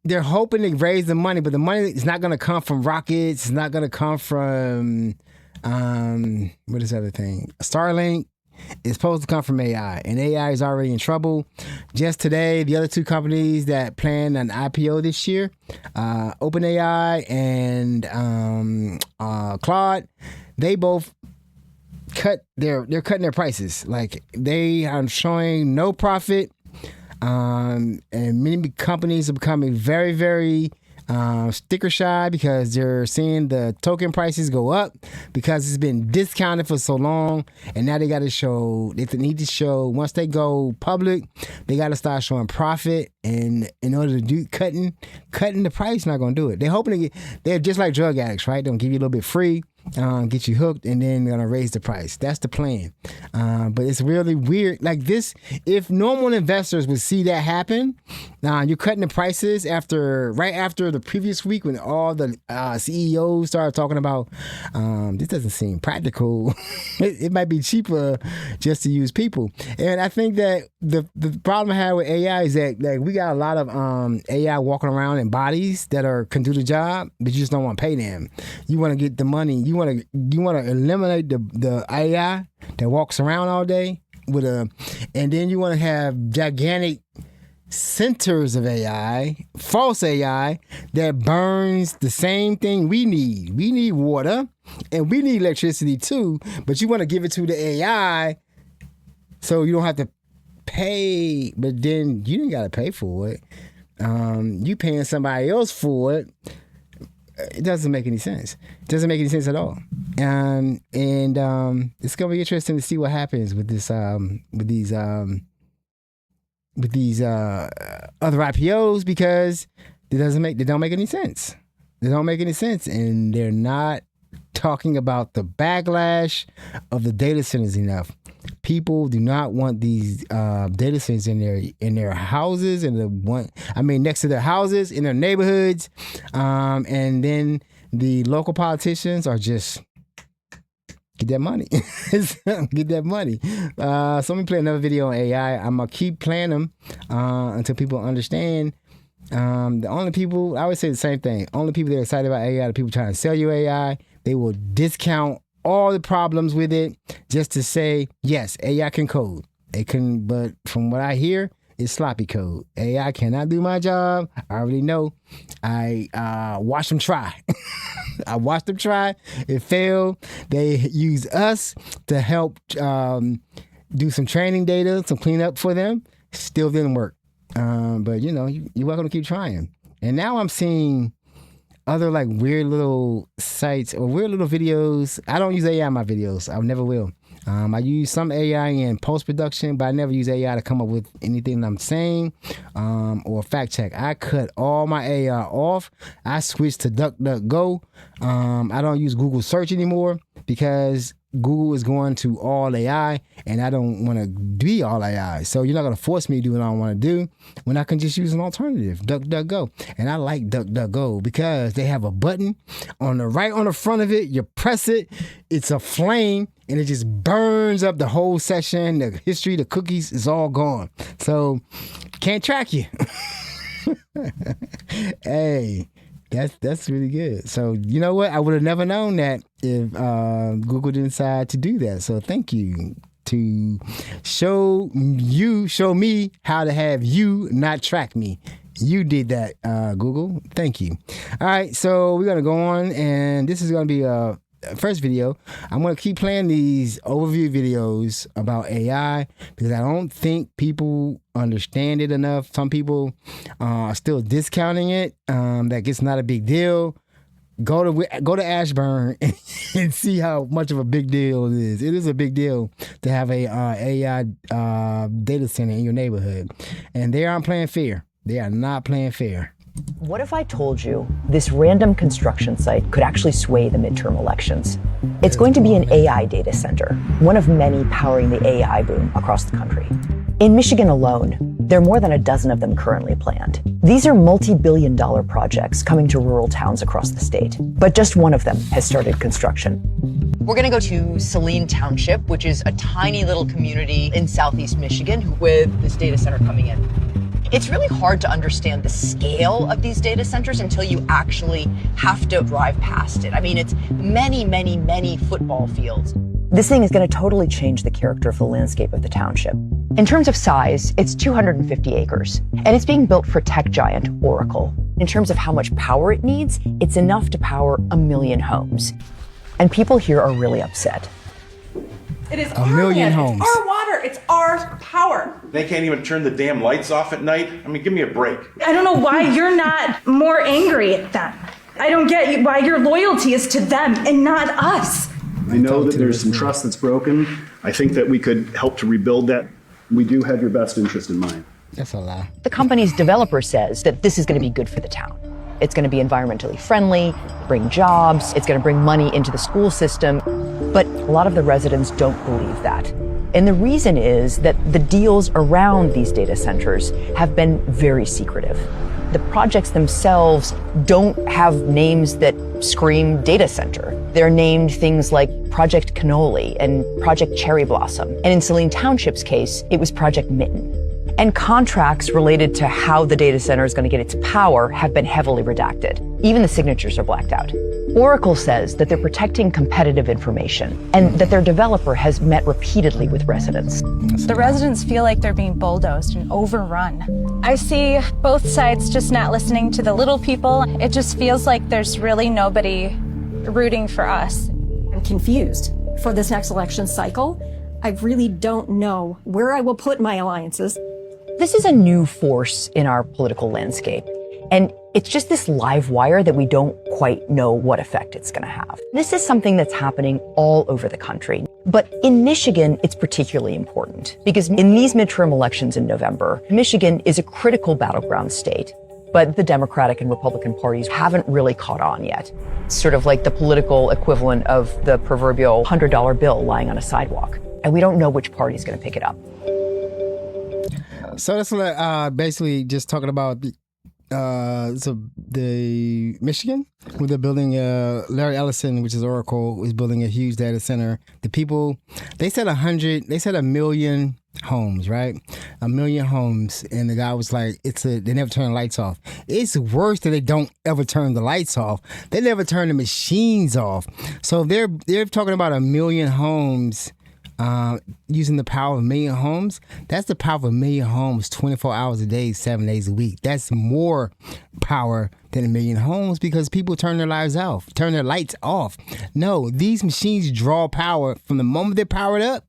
S2: they're hoping to raise the money, but the money is not going to come from rockets. It's not going to come from what is the other thing? Starlink. It's supposed to come from AI, and AI is already in trouble. Just today, the other two companies that plan an IPO this year, OpenAI and Claude, they both they're cutting their prices. Like, they are showing no profit, and many companies are becoming very, very sticker shy because they're seeing the token prices go up because it's been discounted for so long, and now they need to show once they go public, they got to start showing profit, and in order to do cutting the price, not going to do it. They're hoping they're just like drug addicts, right? They'll give you a little bit free, get you hooked, and then they're gonna raise the price. That's the plan. But it's really weird. Like this, if normal investors would see that happen, you're cutting the prices right after the previous week when all the CEOs started talking about this doesn't seem practical. It might be cheaper just to use people. And I think that the problem I have with AI is that like we got a lot of AI walking around in bodies that can do the job, but you just don't want to pay them. You want to get the money. You want to eliminate the AI that walks around all day and then you want to have gigantic centers of AI, false AI, that burns the same thing we need. We need water and we need electricity too, but you want to give it to the AI so you don't have to pay, but then you didn't got to pay for it. You paying somebody else for it. It doesn't make any sense. It doesn't make any sense at all. And it's gonna be interesting to see what happens with this with these other IPOs, because they don't make any sense. They don't make any sense, and they're not talking about the backlash of the data centers enough. People do not want these data centers in their houses next to their houses, in their neighborhoods, and then the local politicians are just get that money. Get that money. So let me play another video on AI. I'm gonna keep playing them until people understand. The only people, I would say the same thing. Only people that are excited about AI are the people trying to sell you AI. They will discount all the problems with it just to say, yes, AI can code. It can, but from what I hear, it's sloppy code. AI cannot do my job. I already know. I watched them try. I watched them try. It failed. They used us to help do some training data, some cleanup for them. Still didn't work. But you're welcome to keep trying. And now I'm seeing other like weird little sites or weird little videos. I don't use AI in my videos. I never will. I use some AI in post-production, but I never use AI to come up with anything I'm saying or fact check. I cut all my AI off. I switched to DuckDuckGo. I don't use Google search anymore because Google is going to all AI, and I don't want to be all AI. So you're not going to force me to do what I want to do when I can just use an alternative, DuckDuckGo. And I like DuckDuckGo because they have a button on the front of it. You press it, it's a flame, and it just burns up the whole session. The history, the cookies is all gone. So can't track you. Hey. That's really good. So you know what? I would have never known that if Google didn't decide to do that. So thank you to show me how to have you not track me. You did that, Google. Thank you. All right, so we're gonna go on, and this is gonna be first video. I'm going to keep playing these overview videos about AI because I don't think people understand it enough. Some people are still discounting it. That it's not a big deal. Go to Ashburn and see how much of a big deal it is. It is a big deal to have a AI data center in your neighborhood, and they aren't playing fair. They are not playing fair.
S1: What if I told you this random construction site could actually sway the midterm elections? It's going to be an AI data center, one of many powering the AI boom across the country. In Michigan alone, there are more than a dozen of them currently planned. These are multi-billion-dollar projects coming to rural towns across the state, but just one of them has started construction.
S3: We're going to go to Saline Township, which is a tiny little community in southeast Michigan with this data center coming in. It's really hard to understand the scale of these data centers until you actually have to drive past it. I mean, it's many, many, many football fields.
S1: This thing is going to totally change the character of the landscape of the township. In terms of size, it's 250 acres, and it's being built for tech giant Oracle. In terms of how much power it needs, it's enough to power 1 million homes. And people here are really upset.
S8: It is
S2: a million homes.
S8: It's our water. It's our power.
S21: They can't even turn the damn lights off at night. I mean, give me a break.
S4: I don't know why you're not more angry at them. I don't get why your loyalty is to them and not us.
S5: I know that there's some trust that's broken. I think that we could help to rebuild that. We do have your best interest in mind.
S2: That's a lie.
S1: The company's developer says that this is going to be good for the town. It's going to be environmentally friendly, bring jobs, it's going to bring money into the school system. But a lot of the residents don't believe that. And the reason is that the deals around these data centers have been very secretive. The projects themselves don't have names that scream data center. They're named things like Project Cannoli and Project Cherry Blossom. And in Saline Township's case, it was Project Mitten. And contracts related to how the data center is going to get its power have been heavily redacted. Even the signatures are blacked out. Oracle says that they're protecting competitive information and that their developer has met repeatedly with residents.
S6: The residents feel like they're being bulldozed and overrun. I see both sides just not listening to the little people. It just feels like there's really nobody rooting for us.
S7: I'm confused. For this next election cycle, I really don't know where I will put my alliances.
S1: This is a new force in our political landscape, and it's just this live wire that we don't quite know what effect it's going to have. This is something that's happening all over the country. But in Michigan, it's particularly important because in these midterm elections in November, Michigan is a critical battleground state. But the Democratic and Republican parties haven't really caught on yet. It's sort of like the political equivalent of the proverbial $100 bill lying on a sidewalk. And we don't know which party is going to pick it up.
S2: So that's basically just talking about the Michigan, where they're building Larry Ellison, which is Oracle, is building a huge data center. The people, they said 1 million homes, right? 1 million homes. And the guy was like, they never turn the lights off. It's worse that they don't ever turn the lights off. They never turn the machines off. So they're talking about 1 million homes using the power of 1 million homes. That's the power of 1 million homes 24 hours a day, 7 days a week. That's more power than 1 million homes because people turn their lights off. No, these machines draw power from the moment they're powered up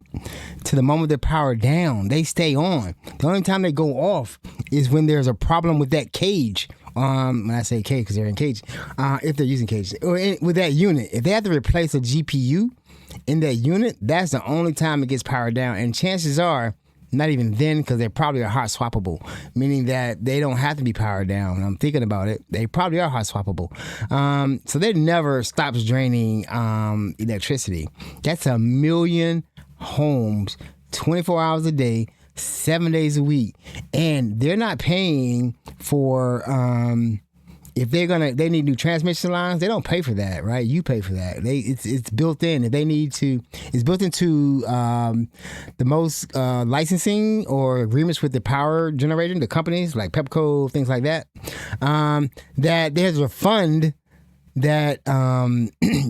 S2: to the moment they're powered down. They stay on. The only time they go off is when there's a problem with that cage. When I say cage, because they're in cage, if they're using cage, or with that unit, if they have to replace a GPU in that unit, that's the only time it gets powered down. And chances are, not even then, because they probably are hot swappable, meaning that they don't have to be powered down. I'm thinking about it. They probably are hot swappable. So they never stops draining electricity. That's 1 million homes, 24 hours a day, 7 days a week. And they're not paying for... if they need new transmission lines, they don't pay for that, right? You pay for that. It's built in. If they need to, it's built into the most licensing or agreements with the power generator, the companies like Pepco, things like that. That there's a fund that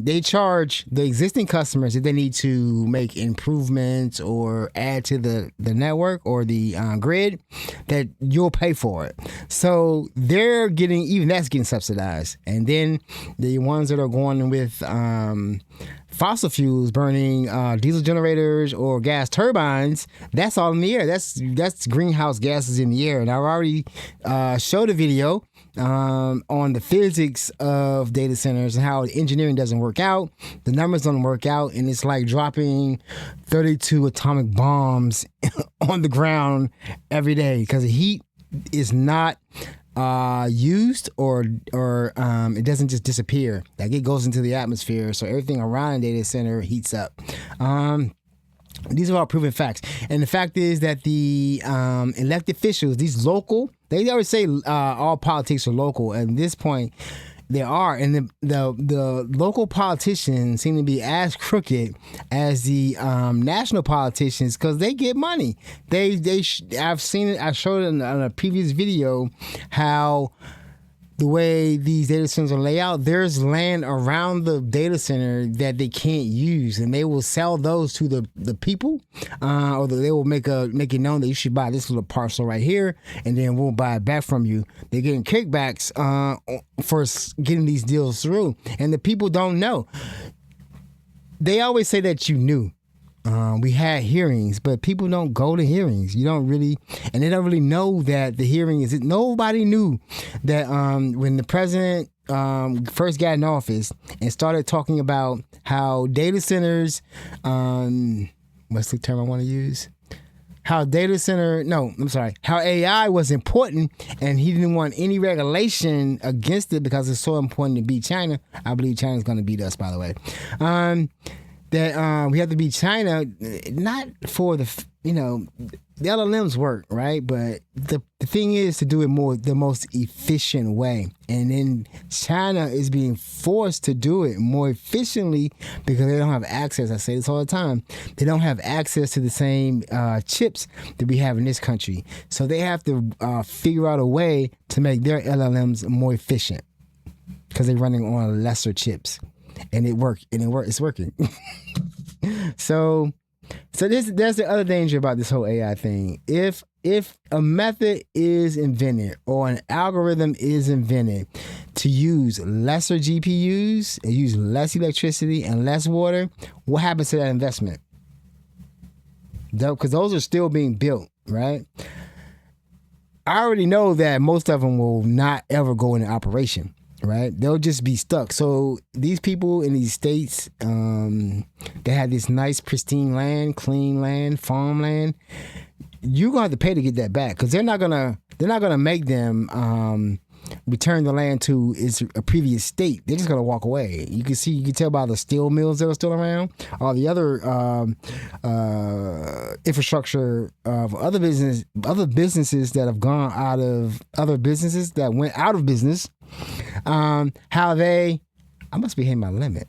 S2: they charge the existing customers if they need to make improvements or add to the network or the grid, that you'll pay for it. So they're getting, even that's getting subsidized. And then the ones that are going with fossil fuels, burning diesel generators or gas turbines, that's all in the air. That's greenhouse gases in the air. And I already showed a video on the physics of data centers and how engineering doesn't work out. The numbers don't work out, and it's like dropping 32 atomic bombs on the ground every day because the heat is not used or it doesn't just disappear. Like it goes into the atmosphere, so everything around a data center heats up. These are all proven facts. And the fact is that the elected officials, these local, they always say all politics are local. At this point, they are. And the local politicians seem to be as crooked as the national politicians because they get money. I've seen it. I showed it in a previous video how the way these data centers are laid out, there's land around the data center that they can't use, and they will sell those to the people, or they will make it known that you should buy this little parcel right here, and then we'll buy it back from you. They're getting kickbacks for getting these deals through, and the people don't know. They always say that you knew. We had hearings, but people don't go to hearings. You don't really, and they don't really know that the hearing is. Nobody knew that when the president first got in office and started talking about how data centers, what's the term I want to use? how how AI was important, and he didn't want any regulation against it because it's so important to beat China. I believe China's going to beat us, by the way. That we have to beat China, not for the LLMs work, right? But the thing is to do it the most efficient way. And then China is being forced to do it more efficiently because they don't have access. I say this all the time. They don't have access to the same chips that we have in this country. So they have to figure out a way to make their LLMs more efficient because they're running on lesser chips. And it's working. So there's the other danger about this whole AI thing. If a method is invented or an algorithm is invented to use lesser GPUs and use less electricity and less water, what happens to that investment? Because those are still being built, right? I already know that most of them will not ever go into operation. Right, they'll just be stuck. So these people in these states, they have this nice, pristine land, clean land, farmland. You're gonna have to pay to get that back because they're not gonna make them return the land to its previous state. They're just gonna walk away. You can tell by the steel mills that are still around, all the other infrastructure of other businesses that have gone out of other businesses that went out of business. I must be hitting my limit.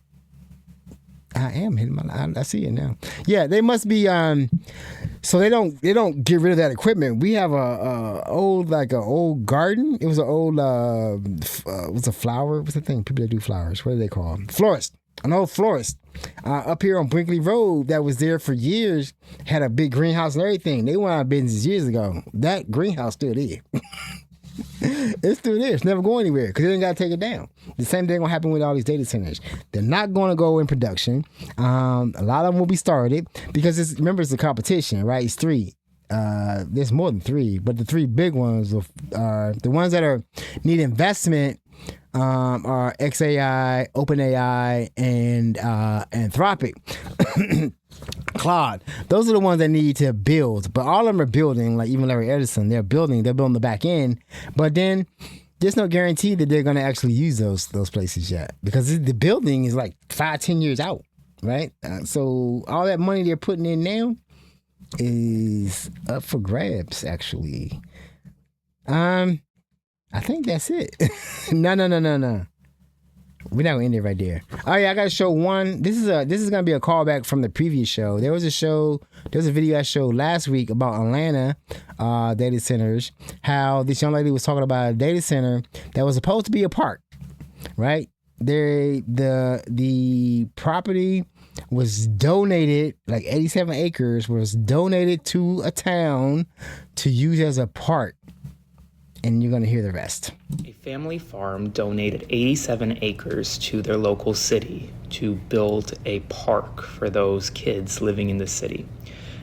S2: I am hitting my limit. I see it now. Yeah, they must be. So they don't get rid of that equipment. We have a old garden. It was an old what's a flower? What's the thing? People that do flowers. What do they call them? Florist. An old florist up here on Brinkley Road that was there for years. Had a big greenhouse and everything. They went out of business years ago. That greenhouse still there. It's still there. It's never going anywhere because they didn't got to take it down. The same thing will happen with all these data centers. They're not going to go in production. A lot of them will be started because remember it's a competition, right? It's 3. There's more than 3, but the 3 big ones are the ones that need investment. Are XAI, OpenAI, and Anthropic. Claude. Those are the ones that need to build. But all of them are building, like even Larry Ellison, they're building the back end. But then there's no guarantee that they're going to actually use those places yet. Because the building is like 5-10 years out, right? So all that money they're putting in now is up for grabs, actually. I think that's it. No. We're not gonna end it right there. Oh yeah, I gotta show one. This is gonna be a callback from the previous show. There was a video I showed last week about Atlanta data centers. How this young lady was talking about a data center that was supposed to be a park, right? The property was donated, like 87 acres was donated to a town to use as a park. And you're going to hear the rest.
S9: A family farm donated 87 acres to their local city to build a park for those kids living in the city.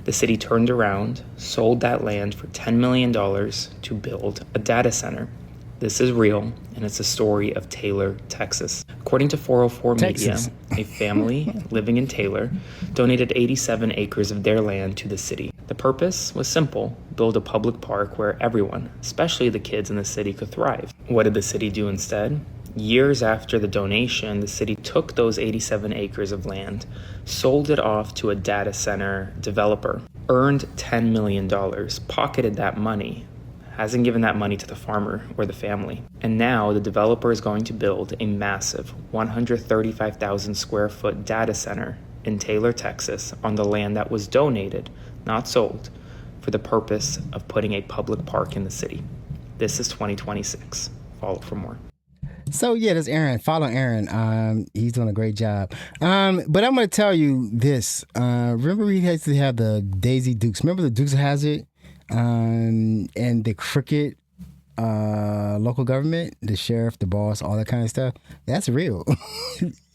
S9: The city turned around, sold that land for $10 million to build a data center. This is real, and it's a story of Taylor, Texas. According to 404 Media, a family living in Taylor donated 87 acres of their land to the city. The purpose was simple: build a public park where everyone, especially the kids in the city, could thrive. What did the city do instead? Years after the donation, the city took those 87 acres of land, sold it off to a data center developer, earned $10 million, pocketed that money, hasn't given that money to the farmer or the family. And now the developer is going to build a massive 135,000 square foot data center in Taylor, Texas, on the land that was donated, not sold, for the purpose of putting a public park in the city. This is 2026. Follow for more.
S2: So yeah, there's Aaron. Follow Aaron. He's doing a great job. But I'm going to tell you this. Remember we used to have the Daisy Dukes. Remember the Dukes of Hazzard? And the crooked local government, the sheriff, the boss, all that kind of stuff. That's real.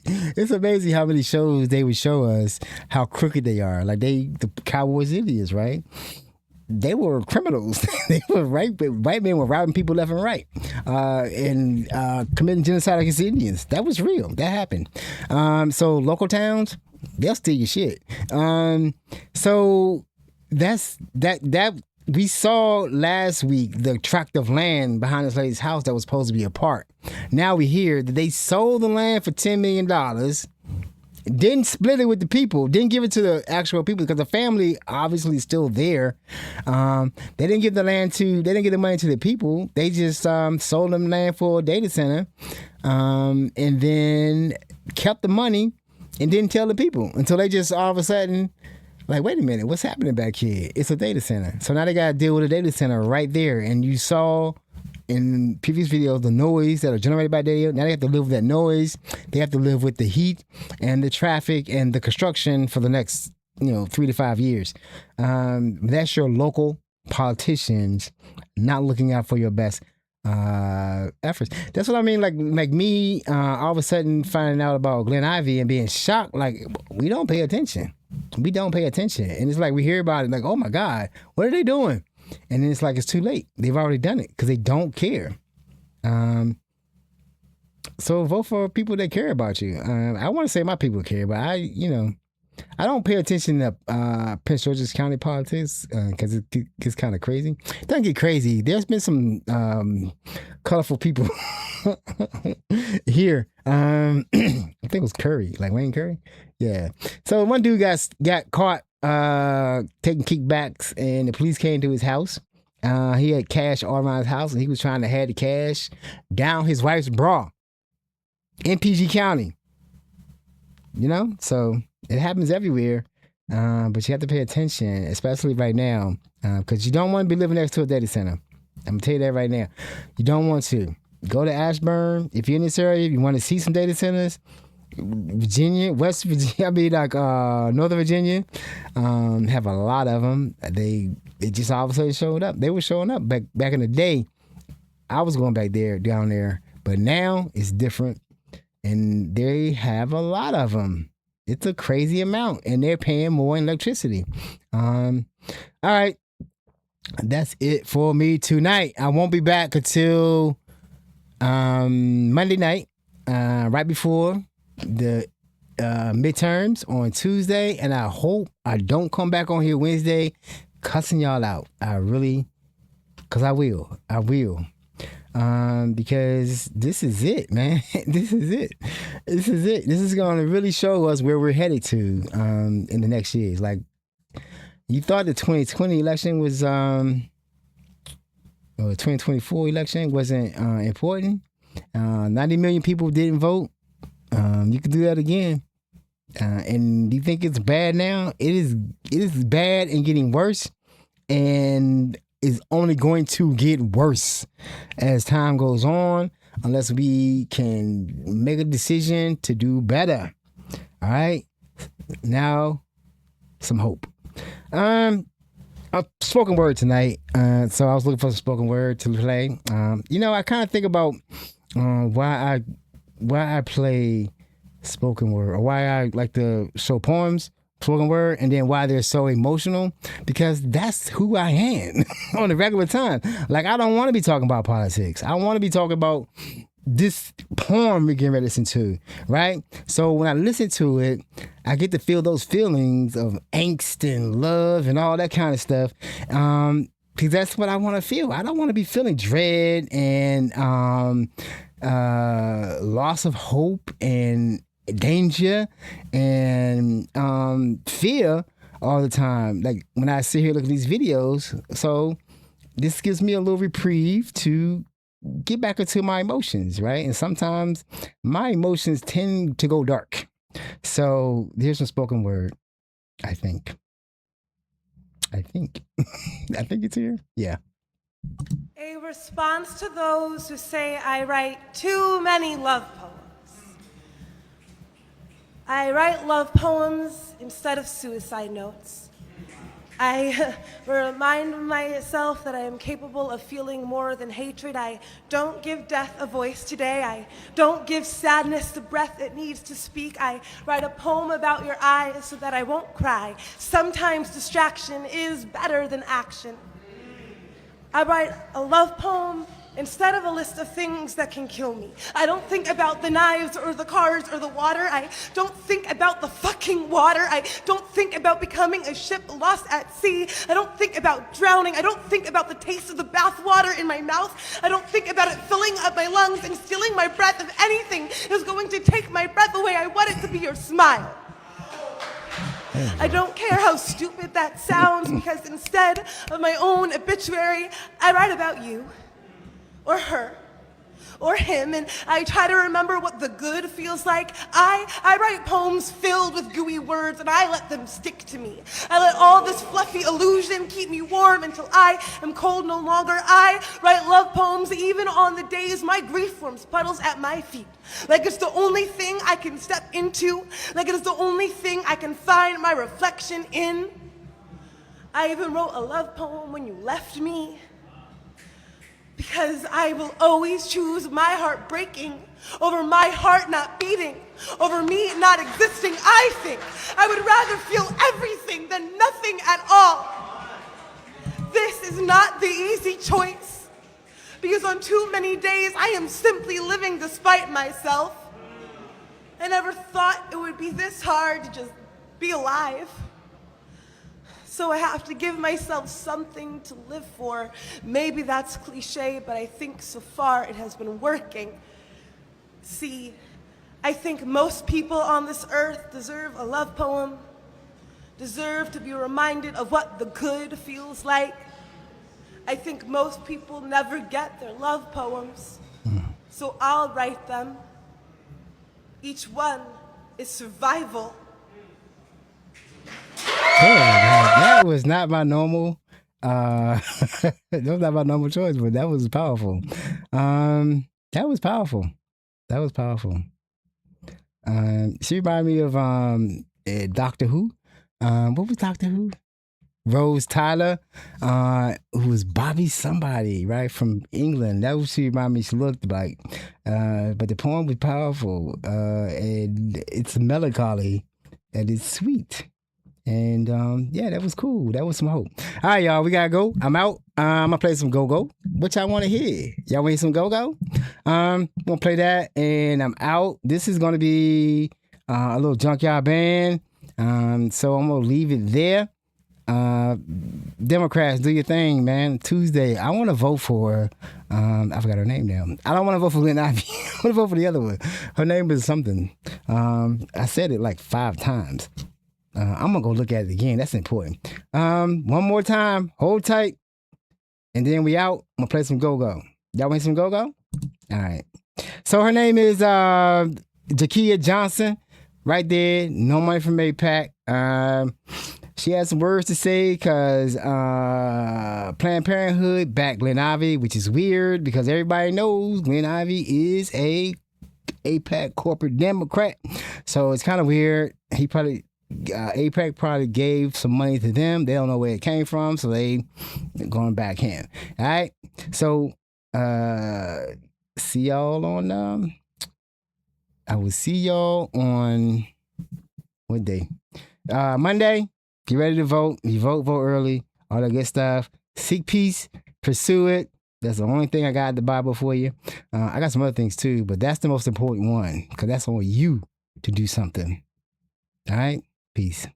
S2: It's amazing how many shows they would show us how crooked they are. Like the Cowboys Indians, right? They were criminals. They were white men were robbing people left and right, and committing genocide against Indians. That was real. That happened. So local towns, they'll steal your shit. So that we saw last week the tract of land behind this lady's house that was supposed to be a park. Now we hear that they sold the land for $10 million, didn't split it with the people, didn't give it to the actual people because the family obviously is still there. They didn't give the money to the people. They just sold them land for a data center, and then kept the money and didn't tell the people until they just all of a sudden, like, wait a minute, what's happening back here? It's a data center. So now they got to deal with a data center right there. And you saw in previous videos the noise that are generated by data. Now they have to live with that noise. They have to live with the heat and the traffic and the construction for the next 3 to 5 years. That's your local politicians not looking out for your best efforts. That's what I mean. Like me, all of a sudden finding out about Glen Ivy and being shocked. Like, we don't pay attention. We don't pay attention. And it's like we hear about it like, oh my God, what are they doing? And then it's like it's too late. They've already done it because they don't care. So vote for people that care about you. I want to say my people care, but I don't pay attention to Prince George's County politics because it gets kind of crazy. It doesn't get crazy. There's been some colorful people here. I think it was Curry, like Wayne Curry. Yeah. So one dude got caught taking kickbacks, and the police came to his house. He had cash all around his house, and he was trying to have the cash down his wife's bra in PG County. So it happens everywhere, but you have to pay attention, especially right now, because you don't want to be living next to a data center. I'm going to tell you that right now. You don't want to. Go to Ashburn. If you're in this area, if you want to see some data centers, Virginia, West Virginia, Northern Virginia, have a lot of them. They just all of a sudden showed up. They were showing up back in the day. I was going down there, but now it's different, and they have a lot of them. It's a crazy amount, and they're paying more in electricity. All right, that's it for me tonight. I won't be back until Monday night, right before the midterms on Tuesday, and I hope I don't come back on here Wednesday cussing y'all out. Because I will. Because this is it, man. This is it. This is going to really show us where we're headed to in the next years. Like, you thought the 2020 election was, or the 2024 election wasn't important. 90 million people didn't vote. You could do that again. And you think it's bad now? It is bad and getting worse, and is only going to get worse as time goes on, unless we can make a decision to do better. All right? Now, some hope. A spoken word tonight. So I was looking for some spoken word to play. I kind of think about why I play spoken word, or why I like to show poems, spoken word, and then why they're so emotional, because that's who I am on a regular time. Like, I don't want to be talking about politics. I want to be talking about this poem we're getting ready to listen to, right? So when I listen to it, I get to feel those feelings of angst and love and all that kind of stuff. Because that's what I want to feel. I don't want to be feeling dread and loss of hope and danger and fear all the time. Like, when I sit here looking at these videos, so this gives me a little reprieve to get back into my emotions, right? And sometimes my emotions tend to go dark. So here's some spoken word, I think. I think it's here. Yeah.
S8: A response to those who say I write too many love poems. I write love poems instead of suicide notes. I remind myself that I am capable of feeling more than hatred. I don't give death a voice today. I don't give sadness the breath it needs to speak. I write a poem about your eyes so that I won't cry. Sometimes distraction is better than action. I write a love poem Instead of a list of things that can kill me, I don't think about the knives or the cars or the water. I don't think about the fucking water. I don't think about becoming a ship lost at sea. I don't think about drowning. I don't think about the taste of the bathwater in my mouth. I don't think about it filling up my lungs and stealing my breath. If anything is going to take my breath away, I want it to be your smile. I don't care how stupid that sounds, because instead of my own obituary, I write about you, or her, or him, and I try to remember what the good feels like. I write poems filled with gooey words, and I let them stick to me. I let all this fluffy illusion keep me warm until I am cold no longer. I write love poems even on the days my grief forms puddles at my feet. Like it's the only thing I can step into, like it is the only thing I can find my reflection in. I even wrote a love poem when you left me, because I will always choose my heart breaking over my heart not beating, over me not existing. I think I would rather feel everything than nothing at all. This is not the easy choice, because on too many days I am simply living despite myself. I never thought it would be this hard to just be alive. So I have to give myself something to live for. Maybe that's cliche, but I think so far it has been working. See, I think most people on this earth deserve a love poem, deserve to be reminded of what the good feels like. I think most people never get their love poems, so I'll write them. Each one is survival.
S2: That was not my normal. That was not my normal choice, but that was powerful. That was powerful. That was powerful. She reminded me of Doctor Who. What was Doctor Who? Rose Tyler, who was Bobby somebody, right, from England. That was she reminded me she looked like. But the poem was powerful, and it's melancholy, and it's sweet. And yeah, that was cool. That was some hope. All right, y'all, we gotta go. I'm out. I'm gonna play some go-go. What y'all want to hear? Y'all want to hear some go-go? I'm gonna play that, and I'm out. This is gonna be a little junkyard band. So I'm gonna leave it there. Democrats, do your thing, man. Tuesday, I want to vote for. I forgot her name now. I don't want to vote for Lynn Ivey. I want to vote for the other one. Her name is something. I said it like 5 times. I'm gonna go look at it again. That's important. One more time. Hold tight. And then we out. I'm gonna play some go-go. Y'all want some go-go? All right. So her name is Jakia Johnson. Right there. No money from AIPAC. She has some words to say because Planned Parenthood backed Glenn Ivey, which is weird because everybody knows Glenn Ivey is a AIPAC corporate Democrat. So it's kind of weird. He probably AIPAC probably gave some money to them. They don't know where it came from, so they going back him. All right. So see y'all on I will see y'all on what day? Monday. Get ready to vote. You vote early. All that good stuff. Seek peace. Pursue it. That's the only thing I got in the Bible for you. I got some other things too, but that's the most important one because that's on you to do something. All right? Peace.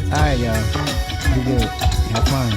S2: All right, y'all. Be good. Have fun.